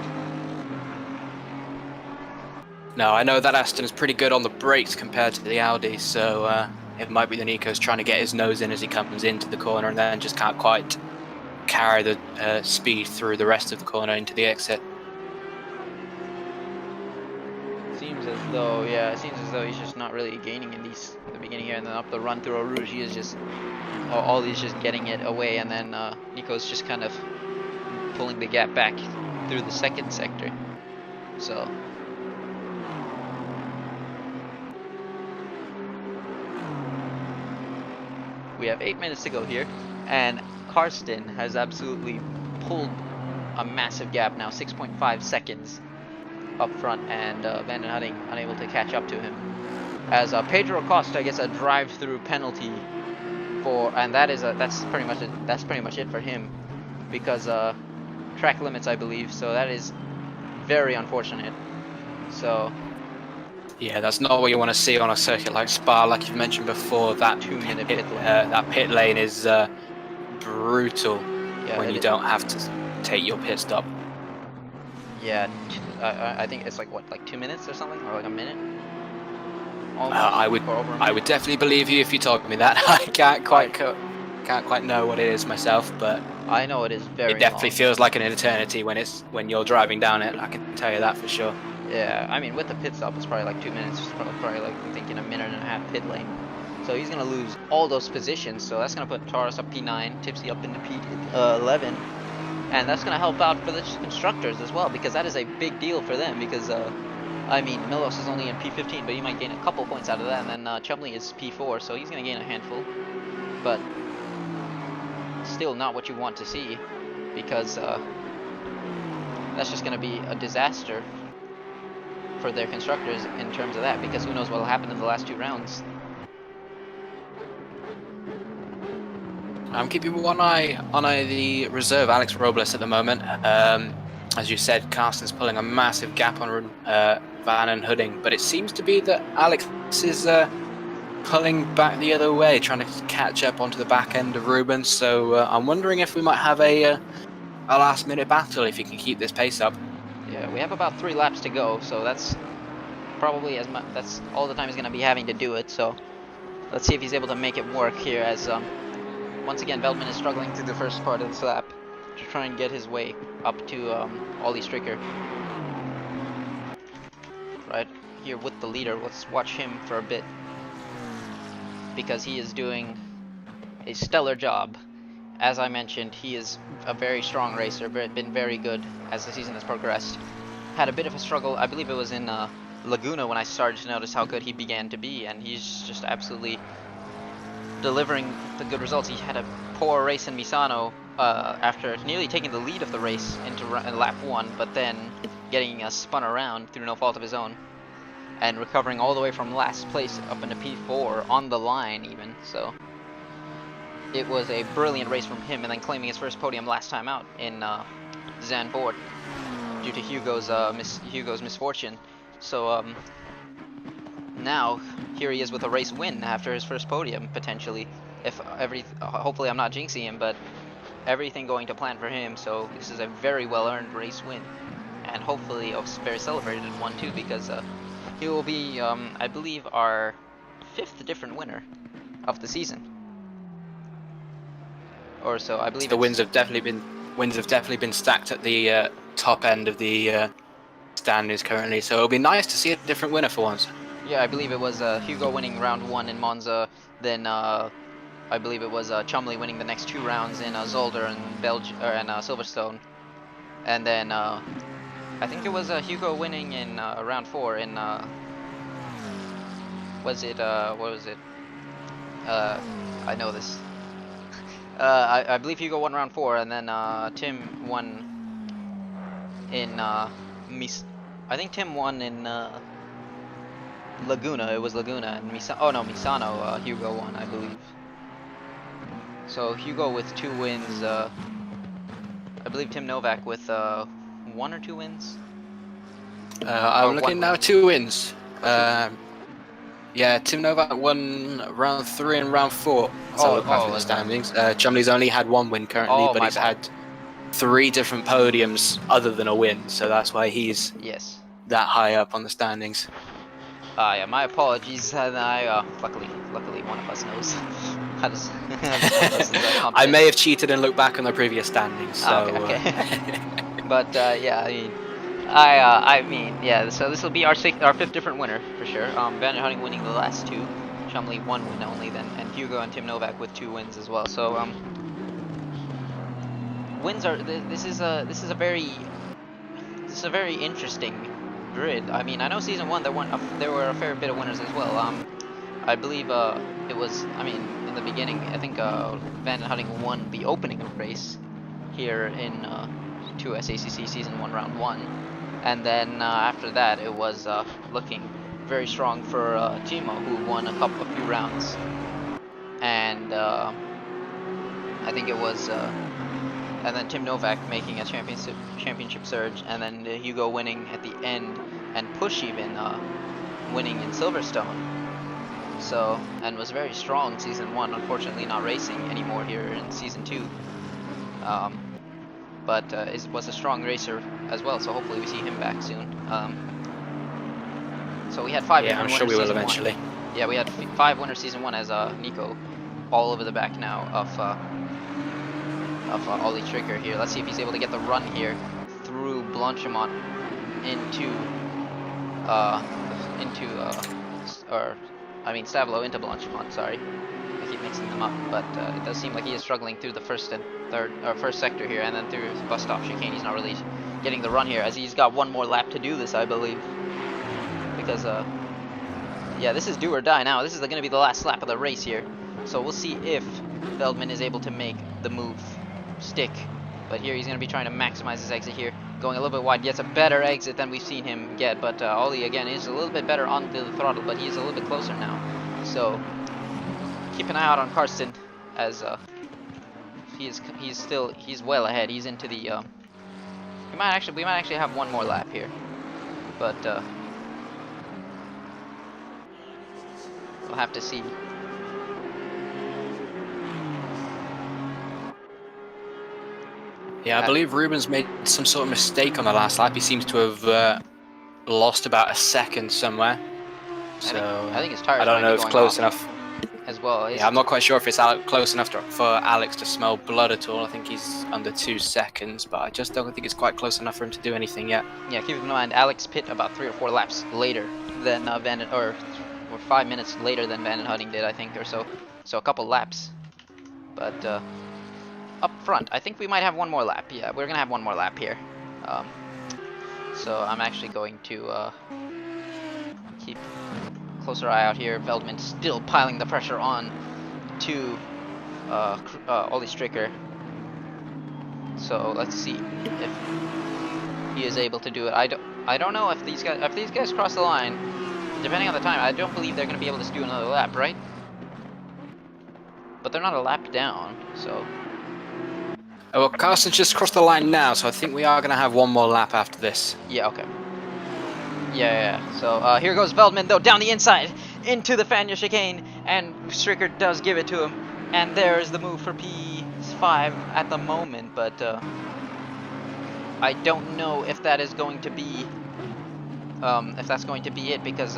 No, I know that Aston is pretty good on the brakes compared to the Audi, so it might be that Nico's trying to get his nose in as he comes into the corner and then just can't quite carry the speed through the rest of the corner into the exit. Seems as though, yeah, it seems as though he's just not really gaining in these at the beginning here, and then up the run through Eau Rouge, he is just, Ollie's just getting it away, and then Nico's just kind of pulling the gap back through the second sector. So we have 8 minutes to go here, and Karsten has absolutely pulled a massive gap now, 6.5 seconds up front, and Van den Hutting unable to catch up to him. As Pedro Acosta gets a drive-through penalty for, and that's pretty much it for him, because track limits, I believe. So that is very unfortunate. So yeah, that's not what you want to see on a circuit like Spa, like you've mentioned before. That 2-minute pit lane. That pit lane is brutal when you don't have to take your pit stop. Yeah, I think it's like 2 minutes or something, or like a minute. I would definitely believe you if you told me that. I can't quite know what it is myself, but I know it is very. It definitely long. feels like an eternity when you're driving down it. I can tell you that for sure. Yeah, I mean with the pit stop, it's probably like 2 minutes. It's probably like I'm thinking a minute and a half pit lane. So he's gonna lose all those positions. So that's gonna put Taurus up P9, Tipsy up into P11. And that's going to help out for the constructors as well, because that is a big deal for them, because, I mean, Milos is only in P15, but he might gain a couple points out of that, and then Chumley is P4, so he's going to gain a handful. But still not what you want to see, because that's just going to be a disaster for their constructors in terms of that, because who knows what will happen in the last 2 rounds. I'm keeping one eye on the reserve, Alex Robles, at the moment. As you said, Karsten's pulling a massive gap on Van den Hutting, but it seems to be that Alex is pulling back the other way, trying to catch up onto the back end of Rubens. So I'm wondering if we might have a last-minute battle if he can keep this pace up. Yeah, we have about 3 laps to go, so that's probably as much. That's all the time he's going to be having to do it. So let's see if he's able to make it work here, as once again, Veldman is struggling through the first part of this lap to try and get his way up to Ollie Stricker. Right here with the leader, let's watch him for a bit, because he is doing a stellar job. As I mentioned, he is a very strong racer, been very good as the season has progressed. Had a bit of a struggle, I believe it was in Laguna, when I started to notice how good he began to be, and he's just absolutely delivering the good results. He had a poor race in Misano after nearly taking the lead of the race into lap 1, but then getting spun around through no fault of his own, and recovering all the way from last place up into P4 on the line even. So it was a brilliant race from him, and then claiming his first podium last time out in Zandvoort due to Hugo's misfortune. So now here he is with a race win after his first podium potentially. If hopefully I'm not jinxing him, but everything going to plan for him. So this is a very well-earned race win, and hopefully a very celebrated one too, because he will be, I believe, our 5th different winner of the season, or so. I believe the wins have definitely been stacked at the top end of the standings currently. So it'll be nice to see a different winner for once. Yeah, I believe it was Hugo winning round 1 in Monza, then I believe it was Chumley winning the next 2 rounds in Zolder and Silverstone, and then I think it was Hugo winning in round 4 in what was it? I know this. I believe Hugo won round 4, and then Tim won in I think Tim won in Laguna. It was Laguna, and Misano. Hugo won, I believe. So Hugo with 2 wins. I believe Tim Novak with 1 or 2 wins. I'm looking now, 2 wins. Yeah, Tim Novak won round 3 and round 4. So look at the standings. Chumley's only had 1 win currently, but he's had 3 different podiums other than a win, so that's why he's that high up on the standings. Yeah, my apologies. And luckily one of us knows how to. I may have cheated and looked back on the previous standings. So. Okay. But yeah, I mean, yeah. So this will be our 5th different winner for sure. Van Hutting winning the last 2, Chumley 1 win only, then, and Hugo and Tim Novak with 2 wins as well. So wins are this is a very interesting grid. I mean, I know season 1 there were a fair bit of winners as well. I believe it was. I mean, in the beginning, I think Van Hutting won the opening race here in 2S ACC season 1 round 1, and then after that it was looking very strong for Timo, who won a few rounds, and I think it was. And then Tim Novak making a championship surge, and then Hugo winning at the end, and Push even winning in Silverstone. So, and was very strong season 1. Unfortunately, not racing anymore here in season 2. But was a strong racer as well. So hopefully we see him back soon. So we had 5 different winners. I'm sure we will eventually. 1. Yeah, we had 5 winners season 1 as Nico, all over the back now of Ollie Trigger here. Let's see if he's able to get the run here through Blanchimont Stavelo into Blanchimont, sorry. I keep mixing them up, but it does seem like he is struggling through the first sector here, and then through bus stop chicane. He's not really getting the run here, as he's got 1 more lap to do this, I believe. Because, yeah, this is do or die now. This is going to be the last lap of the race here. So we'll see if Veldman is able to make the move stick, but here he's going to be trying to maximize his exit here, going a little bit wide, gets a better exit than we've seen him get, but Ollie again is a little bit better on the throttle, but he's a little bit closer now, so keep an eye out on Karsten, as he's well ahead. He's into the we might actually have 1 more lap here, but we'll have to see. Yeah, I believe Ruben's made some sort of mistake on the last lap. He seems to have lost about a second somewhere. So I think his tires. I don't know if it's close enough. As well. Yeah, I'm not quite sure if it's close enough for Alex to smell blood at all. I think he's under 2 seconds, but I just don't think it's quite close enough for him to do anything yet. Yeah, keep in mind Alex pit about 3 or 4 laps later than or 5 minutes later than Van Hutting did, I think, or so. So a couple laps, but. Up front, I think we might have 1 more lap. Yeah, we're gonna have 1 more lap here. So I'm actually going to keep a closer eye out here. Veldman still piling the pressure on to Ollie Stricker. So let's see if he is able to do it. I don't know if these guys cross the line, depending on the time, I don't believe they're going to be able to do another lap, right? But they're not a lap down, so... Well, Carson's just crossed the line now, so I think we are going to have one more lap after this. Yeah, okay. Yeah. So here goes Veldman, though, down the inside, into the Fania chicane, and Stricker does give it to him. And there's the move for P5 at the moment, but I don't know if that is going to be... if that's going to be it, because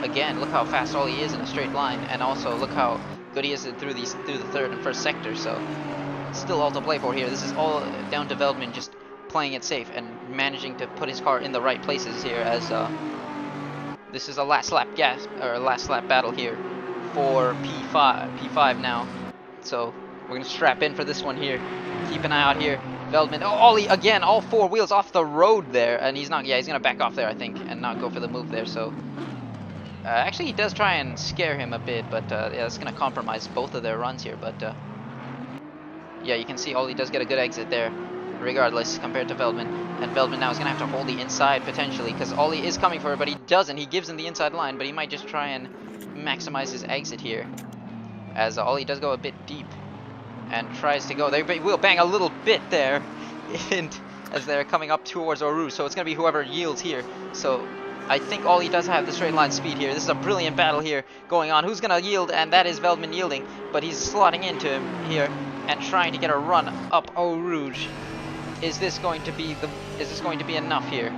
again, look how fast Ollie is in a straight line, and also look how good he is through the third and first sector. So still all to play for here. This is all down to Veldman just playing it safe and managing to put his car in the right places here, as this is a last lap battle here for P5 now. So we're gonna strap in for this one here. Keep an eye out here. Veldman, oh, Ollie again, all four wheels off the road there, and he's gonna back off there, I think, and not go for the move there. So actually he does try and scare him a bit, but yeah, that's gonna compromise both of their runs here. But yeah, you can see Ollie does get a good exit there, regardless, compared to Veldman. And Veldman now is gonna have to hold the inside potentially, because Ollie is coming for it, but he doesn't. He gives him the inside line, but he might just try and maximize his exit here, as Ollie does go a bit deep and tries to go. They will bang a little bit there, and as they're coming up towards Oru, so it's going to be whoever yields here. So I think Ollie does have the straight line speed here. This is a brilliant battle here going on. Who's going to yield? And that is Veldman yielding, but he's slotting into him here and trying to get a run up Eau Rouge. Is this going to be enough here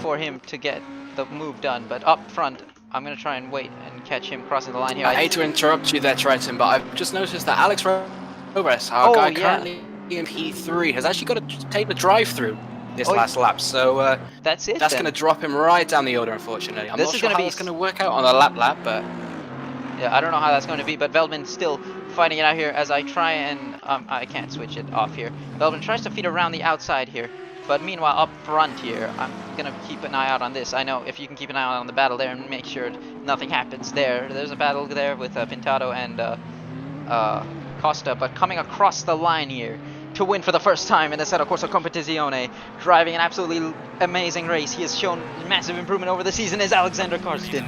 for him to get the move done? But up front, I'm going to try and wait and catch him crossing the line here. I hate to interrupt you there, Triton, but I've just noticed that Alex Robres, our guy currently in P3, has actually got to take the drive-through this last lap, so that's it. That's going to drop him right down the order, unfortunately. I'm not sure how it's going to work out on a lap, but... Yeah, I don't know how that's going to be, but Veldman's still fighting it out here as I try and... I can't switch it off here. Veldman tries to feed around the outside here, but meanwhile up front here, I'm going to keep an eye out on this. I know if you can keep an eye out on the battle there and make sure nothing happens there. There's a battle there with Pintado and Costa, but coming across the line here to win for the first time in the Assetto Corsa Competizione, driving an absolutely amazing race. He has shown massive improvement over the season, is Alexander Karsten,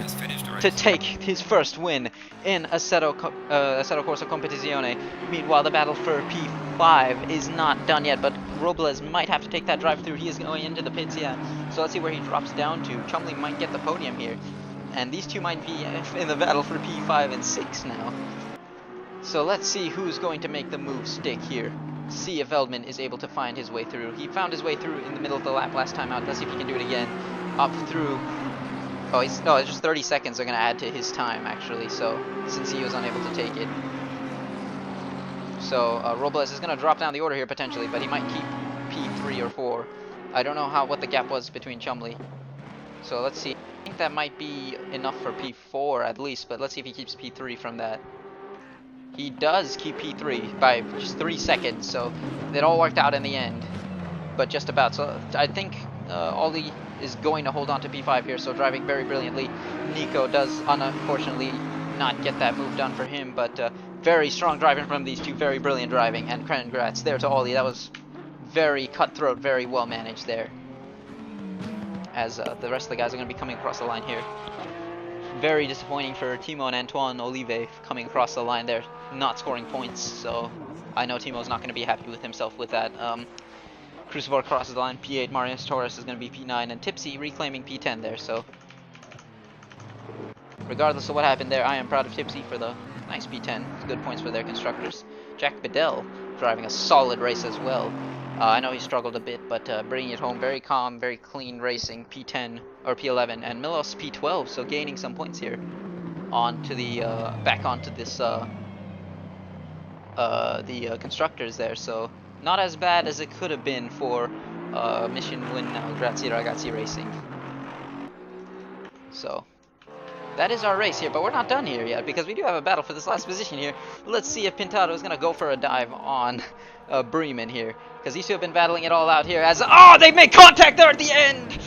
to take his first win in Assetto Corsa Competizione. Meanwhile, the battle for P5 is not done yet, but Robles might have to take that drive through. He is going into the pits, yeah. So let's see where he drops down to. Chumley might get the podium here, and these two might be in the battle for P5 and 6 now. So let's see who's going to make the move stick here. See if Veldman is able to find his way through. He found his way through in the middle of the lap last time out. Let's see if he can do it again. Up through. Oh, it's just 30 seconds are going to add to his time, actually. So, since he was unable to take it. So, Robles is going to drop down the order here, potentially. But he might keep P3 or 4. I don't know what the gap was between Chumley. So, let's see. I think that might be enough for P4, at least. But let's see if he keeps P3 from that. He does keep P3 by just 3 seconds, so it all worked out in the end, but just about. So I think Ollie is going to hold on to P5 here, so driving very brilliantly. Nico does unfortunately not get that move done for him, but very strong driving from these two, very brilliant driving, and congrats there to Ollie. That was very cutthroat, very well managed there, as the rest of the guys are going to be coming across the line here. Very disappointing for Timo and Antoine Olive coming across the line there, not scoring points, so I know Timo's not going to be happy with himself with that. Crucible crosses the line, P8, Marius Torres is going to be P9, and Tipsy reclaiming P10 there, so regardless of what happened there, I am proud of Tipsy for the nice P10, good points for their constructors. Jack Bedell driving a solid race as well. I know he struggled a bit, but bringing it home, very calm, very clean racing, P10 or P11, and Milos P12, so gaining some points here onto the back onto this the constructors there. So not as bad as it could have been for mission win Grazie Ragazzi Racing. So that is our race here, but we're not done here yet because we do have a battle for this last position here. Let's see if Pintado is gonna go for a dive on Bremen here, because these two have been battling it all out here. As they make contact there at the end.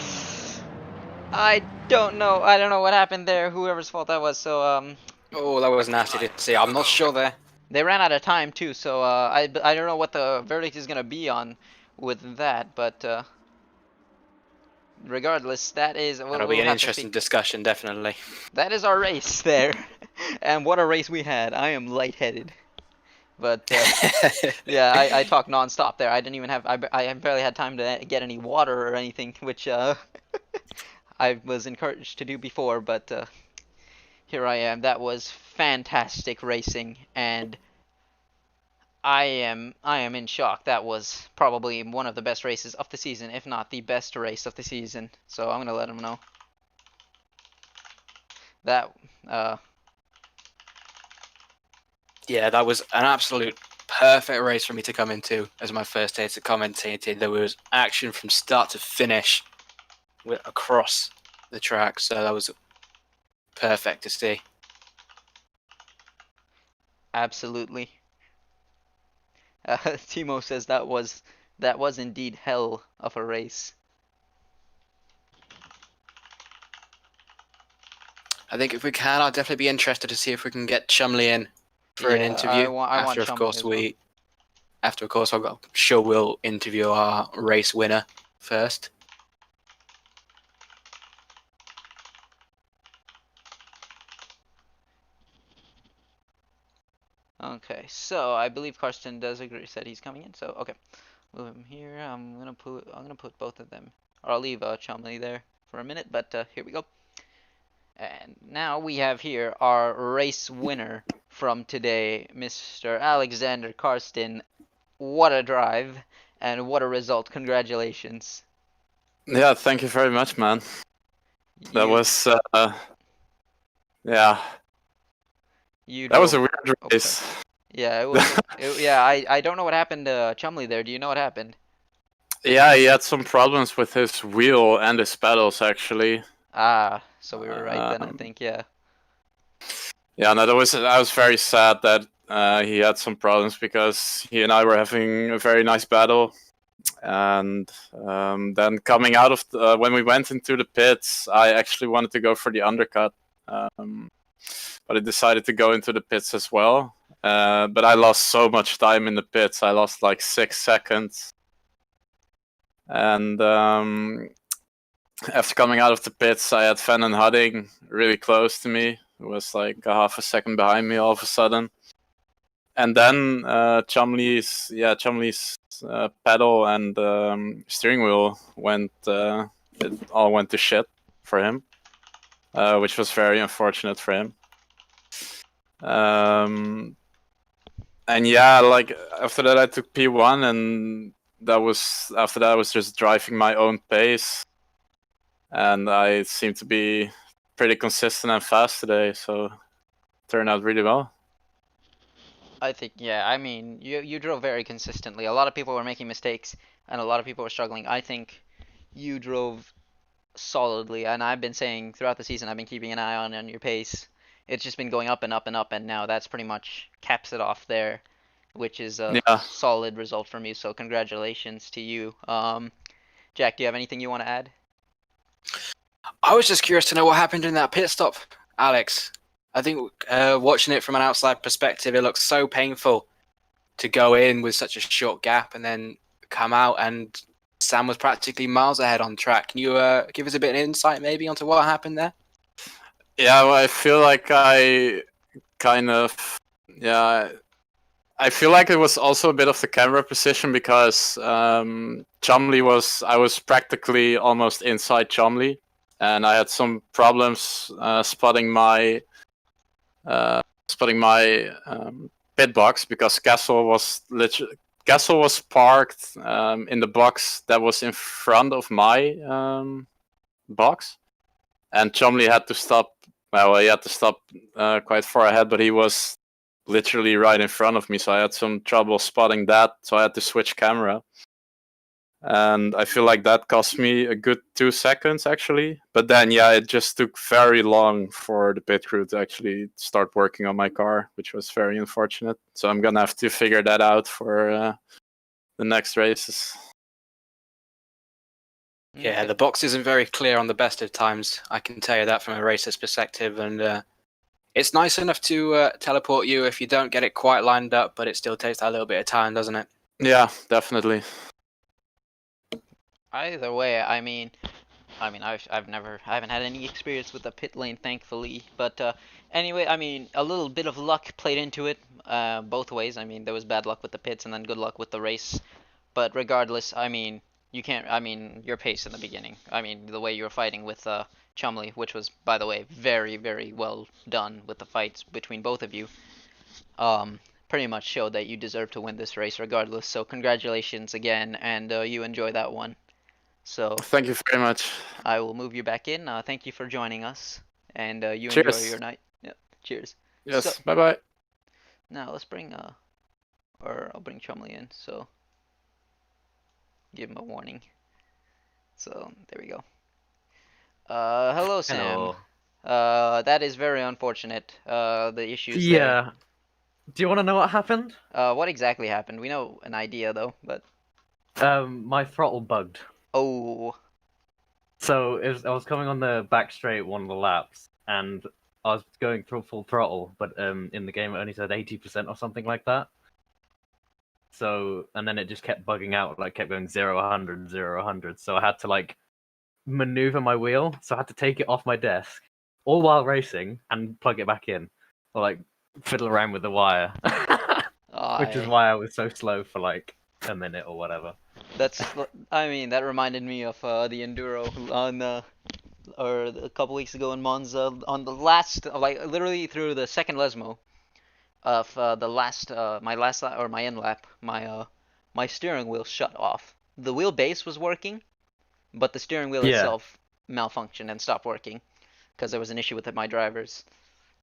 I don't know what happened there. Whoever's fault that was. So oh, that was nasty to see. I'm not sure there. They ran out of time too, so I don't know what the verdict is gonna be on with that, but regardless, that is That'll be we'll an have to see. interesting discussion, definitely. That is our race there, and what a race we had. I am lightheaded, but yeah, I talked nonstop there. I didn't even have I barely had time to get any water or anything, which I was encouraged to do before, but here I am. That was fantastic racing, and I am in shock. That was probably one of the best races of the season, if not the best race of the season. So I'm gonna let him know that. Yeah, that was an absolute perfect race for me to come into as my first day to commentating. There was action from start to finish across the track, so that was perfect to see. Absolutely. Timo says that was indeed hell of a race. I think if we can, I'll definitely be interested to see if we can get Chumley in for an Yeah, interview. I want Chumley as well. After of course, I'm sure we'll interview our race winner first. Okay, so I believe Karsten does agree. Said he's coming in. So okay, move him here. I'm gonna put both of them, or I'll leave Chumley there for a minute. But here we go. And now we have here our race winner from today, Mr. Alexander Karsten. What a drive and what a result. Congratulations. Yeah, thank you very much, man. That was, yeah. That was a weird race. Yeah, it was. Yeah, I don't know what happened to Chumley there. Do you know what happened? Yeah, he had some problems with his wheel and his pedals, actually. Ah, so we were right then, I think, yeah. Yeah, no, I was very sad that he had some problems because he and I were having a very nice battle. And then coming out of when we went into the pits, I actually wanted to go for the undercut. But I decided to go into the pits as well. But I lost so much time in the pits. I lost like 6 seconds. And after coming out of the pits, I had Van and Hudding really close to me. It was like a half a second behind me all of a sudden. And then Chumley's pedal and steering wheel it all went to shit for him, which was very unfortunate for him. And yeah, like after that I took P1, and after that I was just driving my own pace, and I seemed to be pretty consistent and fast today, so it turned out really well. I think, yeah, I mean, you drove very consistently. A lot of people were making mistakes, and a lot of people were struggling. I think you drove solidly, and I've been saying throughout the season, I've been keeping an eye on your pace. It's just been going up and up and up, and now that's pretty much caps it off there, which is a solid result from you. So congratulations to you. Jack, do you have anything you want to add? I was just curious to know what happened in that pit stop, Alex. I think watching it from an outside perspective, it looks so painful to go in with such a short gap and then come out, and Sam was practically miles ahead on track. Can you give us a bit of insight maybe onto what happened there? Yeah, well, I feel like I feel like it was also a bit of the camera position because Chumley I was practically almost inside Chumley, and I had some problems spotting my pit box because Kessel was parked in the box that was in front of my box, and Chumley had to stop. Well, he had to stop quite far ahead, but he was literally right in front of me, so I had some trouble spotting that, so I had to switch camera. And I feel like that cost me a good 2 seconds, actually. But then, yeah, it just took very long for the pit crew to actually start working on my car, which was very unfortunate. So I'm gonna have to figure that out for the next races. Yeah, the box isn't very clear on the best of times. I can tell you that from a racer's perspective, and it's nice enough to teleport you if you don't get it quite lined up, but it still takes that little bit of time, doesn't it? Yeah, definitely. Either way, I mean, I haven't had any experience with the pit lane, thankfully. But anyway, I mean, a little bit of luck played into it, both ways. I mean, there was bad luck with the pits and then good luck with the race. But regardless, I mean, you can't. I mean, your pace in the beginning. I mean, the way you were fighting with Chumley, which was, by the way, very, very well done with the fights between both of you. Pretty much showed that you deserve to win this race regardless. So congratulations again, and you enjoy that one. So Thank you very much. I will move you back in. Thank you for joining us, and you enjoy Cheers. your night. Yep. Cheers. Yes. So, Bye bye. now let's bring or I'll bring Chumley in. So give him a warning. So there we go. Hello, Sam. Hello. That is very unfortunate. The issues there. Yeah. Do you want to know what happened? What exactly happened? We know an idea though, but My throttle bugged. oh, So I was coming on the back straight one of the laps, and I was going through full throttle, but in the game it only said 80% or something like that. So, and then it just kept bugging out, like kept going 0, 100, 0, 100. So I had to like maneuver my wheel, so I had to take it off my desk, all while racing, and plug it back in, or like fiddle around with the wire. Which is why I was so slow for like a minute or whatever. that's. I mean, that reminded me of the enduro on or a couple weeks ago in Monza on the last, like literally through the second Lesmo of the last my last lap or my end lap, my steering wheel shut off. The wheelbase was working, but the steering wheel Yeah. itself malfunctioned and stopped working because there was an issue with my drivers.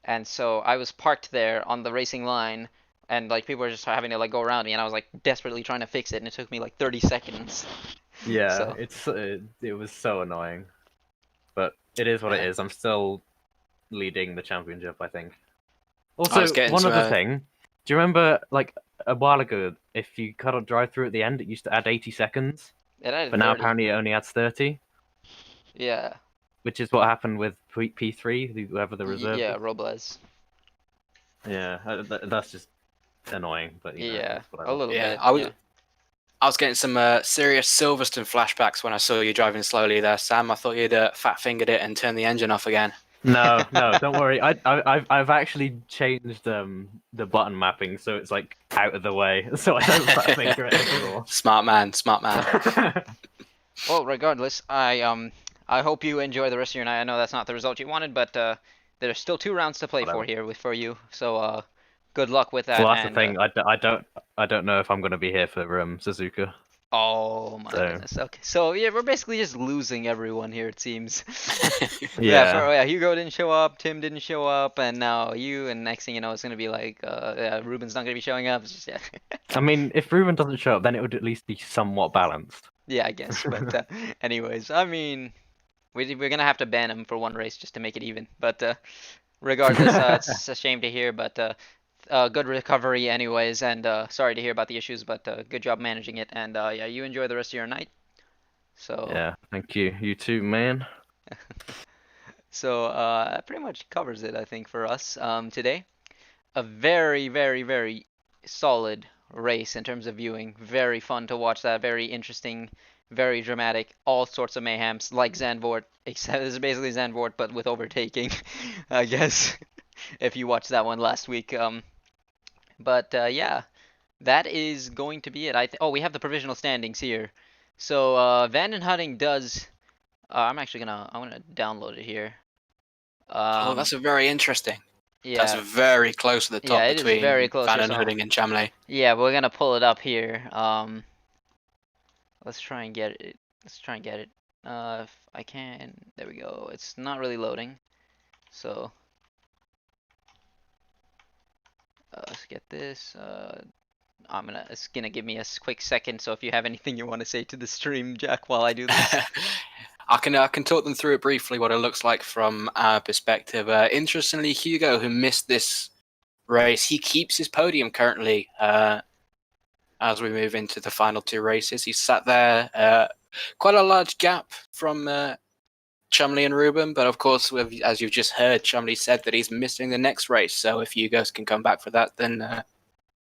And so I was parked there on the racing line, and like people were just having to like go around me, and I was like desperately trying to fix it, and it took me like 30 seconds. Yeah, So- it was so annoying, but it is what it is. I'm still leading the championship, I think. Also, was getting one to, other thing. Do you remember, like a while ago, if you cut a drive-through at the end, it used to add 80 seconds, It added but now 30. apparently it only adds 30, Yeah. which is what happened with P3, whoever the reserve. Yeah, is. Robles. Yeah, that's just annoying, but you know, Yeah, it's whatever. a little Yeah, bit. I was getting some serious Silverstone flashbacks when I saw you driving slowly there, Sam. I thought you'd fat fingered it and turned the engine off again. No, don't worry. I've actually changed the button mapping so it's like out of the way, so I don't fat finger it anymore. Smart man, smart man. Well, regardless, I hope you enjoy the rest of your night. I know that's not the result you wanted, but there's still 2 rounds to play for Whatever. here for you. So good luck with that. Well, that's and, the thing. I don't know if I'm gonna be here for Suzuka. Oh my So- goodness. Okay. So yeah, we're basically just losing everyone here, it seems. Yeah. Yeah, Hugo didn't show up, Tim didn't show up, and now you, and next thing you know, it's gonna be like, yeah, Ruben's not gonna be showing up. It's just, yeah. I mean, if Ruben doesn't show up, then it would at least be somewhat balanced. Yeah, I guess. But anyways, I mean, we're gonna have to ban him for one race just to make it even. But regardless, it's a shame to hear, but good recovery anyways, and sorry to hear about the issues, but good job managing it, and yeah, you enjoy the rest of your night. So Yeah. Thank you. You too, man. so that pretty much covers it, I think, for us today. A very, very, very solid race in terms of viewing. Very fun to watch that. Very interesting, very dramatic. All sorts of mayhems, like Zandvoort. Except this is basically Zandvoort, but with overtaking, I guess. If you watched that one last week. But yeah, that is going to be it. Oh, we have the provisional standings here. So Vandenhutting does. I'm gonna download it here. Oh, that's a very interesting. Yeah. That's very close to the top Yeah, it is between very close Van here, and so- Hooding and Chamley. Yeah, we're gonna pull it up here. Let's try and get it. If I can, there we go. It's not really loading, so let's get this. It's gonna give me a quick second. So if you have anything you want to say to the stream, Jack, while I do this. I can talk them through it briefly, what it looks like from our perspective. Interestingly, Hugo, who missed this race, he keeps his podium currently as we move into the final 2 races. He sat there quite a large gap from Chumley and Ruben, but of course, as you've just heard, Chumley said that he's missing the next race. So if you guys can come back for that, then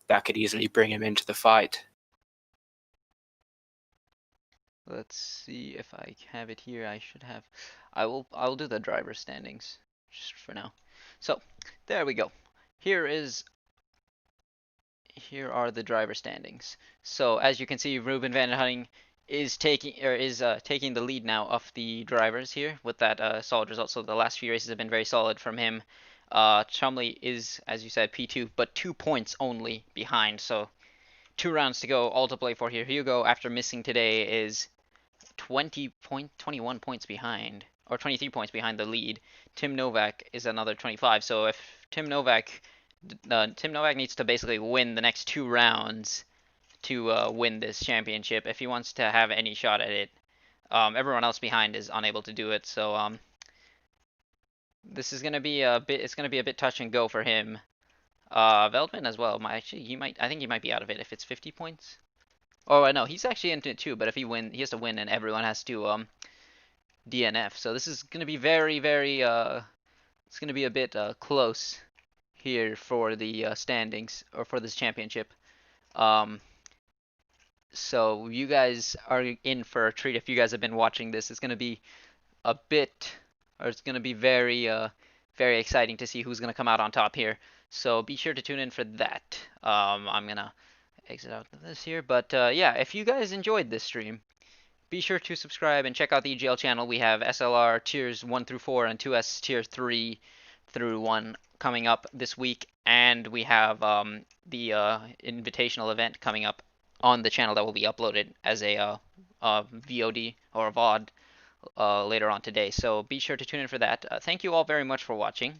that could easily bring him into the fight. Let's see if I have it here. I should have. I'll do the driver standings just for now. So there we go. Here are the driver standings. So as you can see, Ruben van Hunting is taking the lead now of the drivers here with that solid result. So the last few races have been very solid from him. Chumley is, as you said, P2, but 2 points only behind. So 2 rounds to go, all to play for here. Hugo, after missing today, is 21 points behind, or 23 points behind the lead. Tim Novak is another 25. So if Tim Novak needs to basically win the next 2 rounds to win this championship if he wants to have any shot at it. Everyone else behind is unable to do it. So this is gonna be a bit. It's gonna be a bit touch and go for him. Veldman as well. I think he might be out of it if it's 50 points. Oh no, he's actually into it too. But if he has to win, and everyone has to DNF. So this is gonna be very, very. It's gonna be a bit close here for the standings, or for this championship. So you guys are in for a treat if you guys have been watching this. It's gonna be a bit, or it's gonna be very, very exciting to see who's gonna come out on top here. So be sure to tune in for that. I'm gonna exit out of this here, but yeah, if you guys enjoyed this stream, be sure to subscribe and check out the EGL channel. We have SLR tiers 1 through 4 and 2S tier 3 through 1 coming up this week, and we have the invitational event coming up on the channel that will be uploaded as a VOD or a VOD later on today. So be sure to tune in for that. Thank you all very much for watching.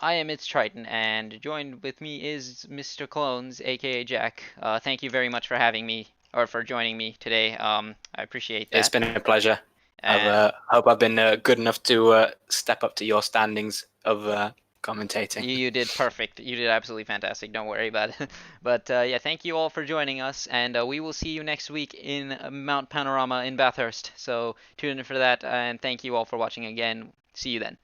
I am It's Triton, and joined with me is Mr. Clones, aka Jack. Thank you very much for having me, or for joining me today. I appreciate that. It's been a pleasure. And I hope I've been good enough to step up to your standings of commentating. you did perfect. You did absolutely fantastic. Don't worry about it. But yeah, thank you all for joining us, and we will see you next week in Mount Panorama in Bathurst. So tune in for that, and thank you all for watching again. See you then.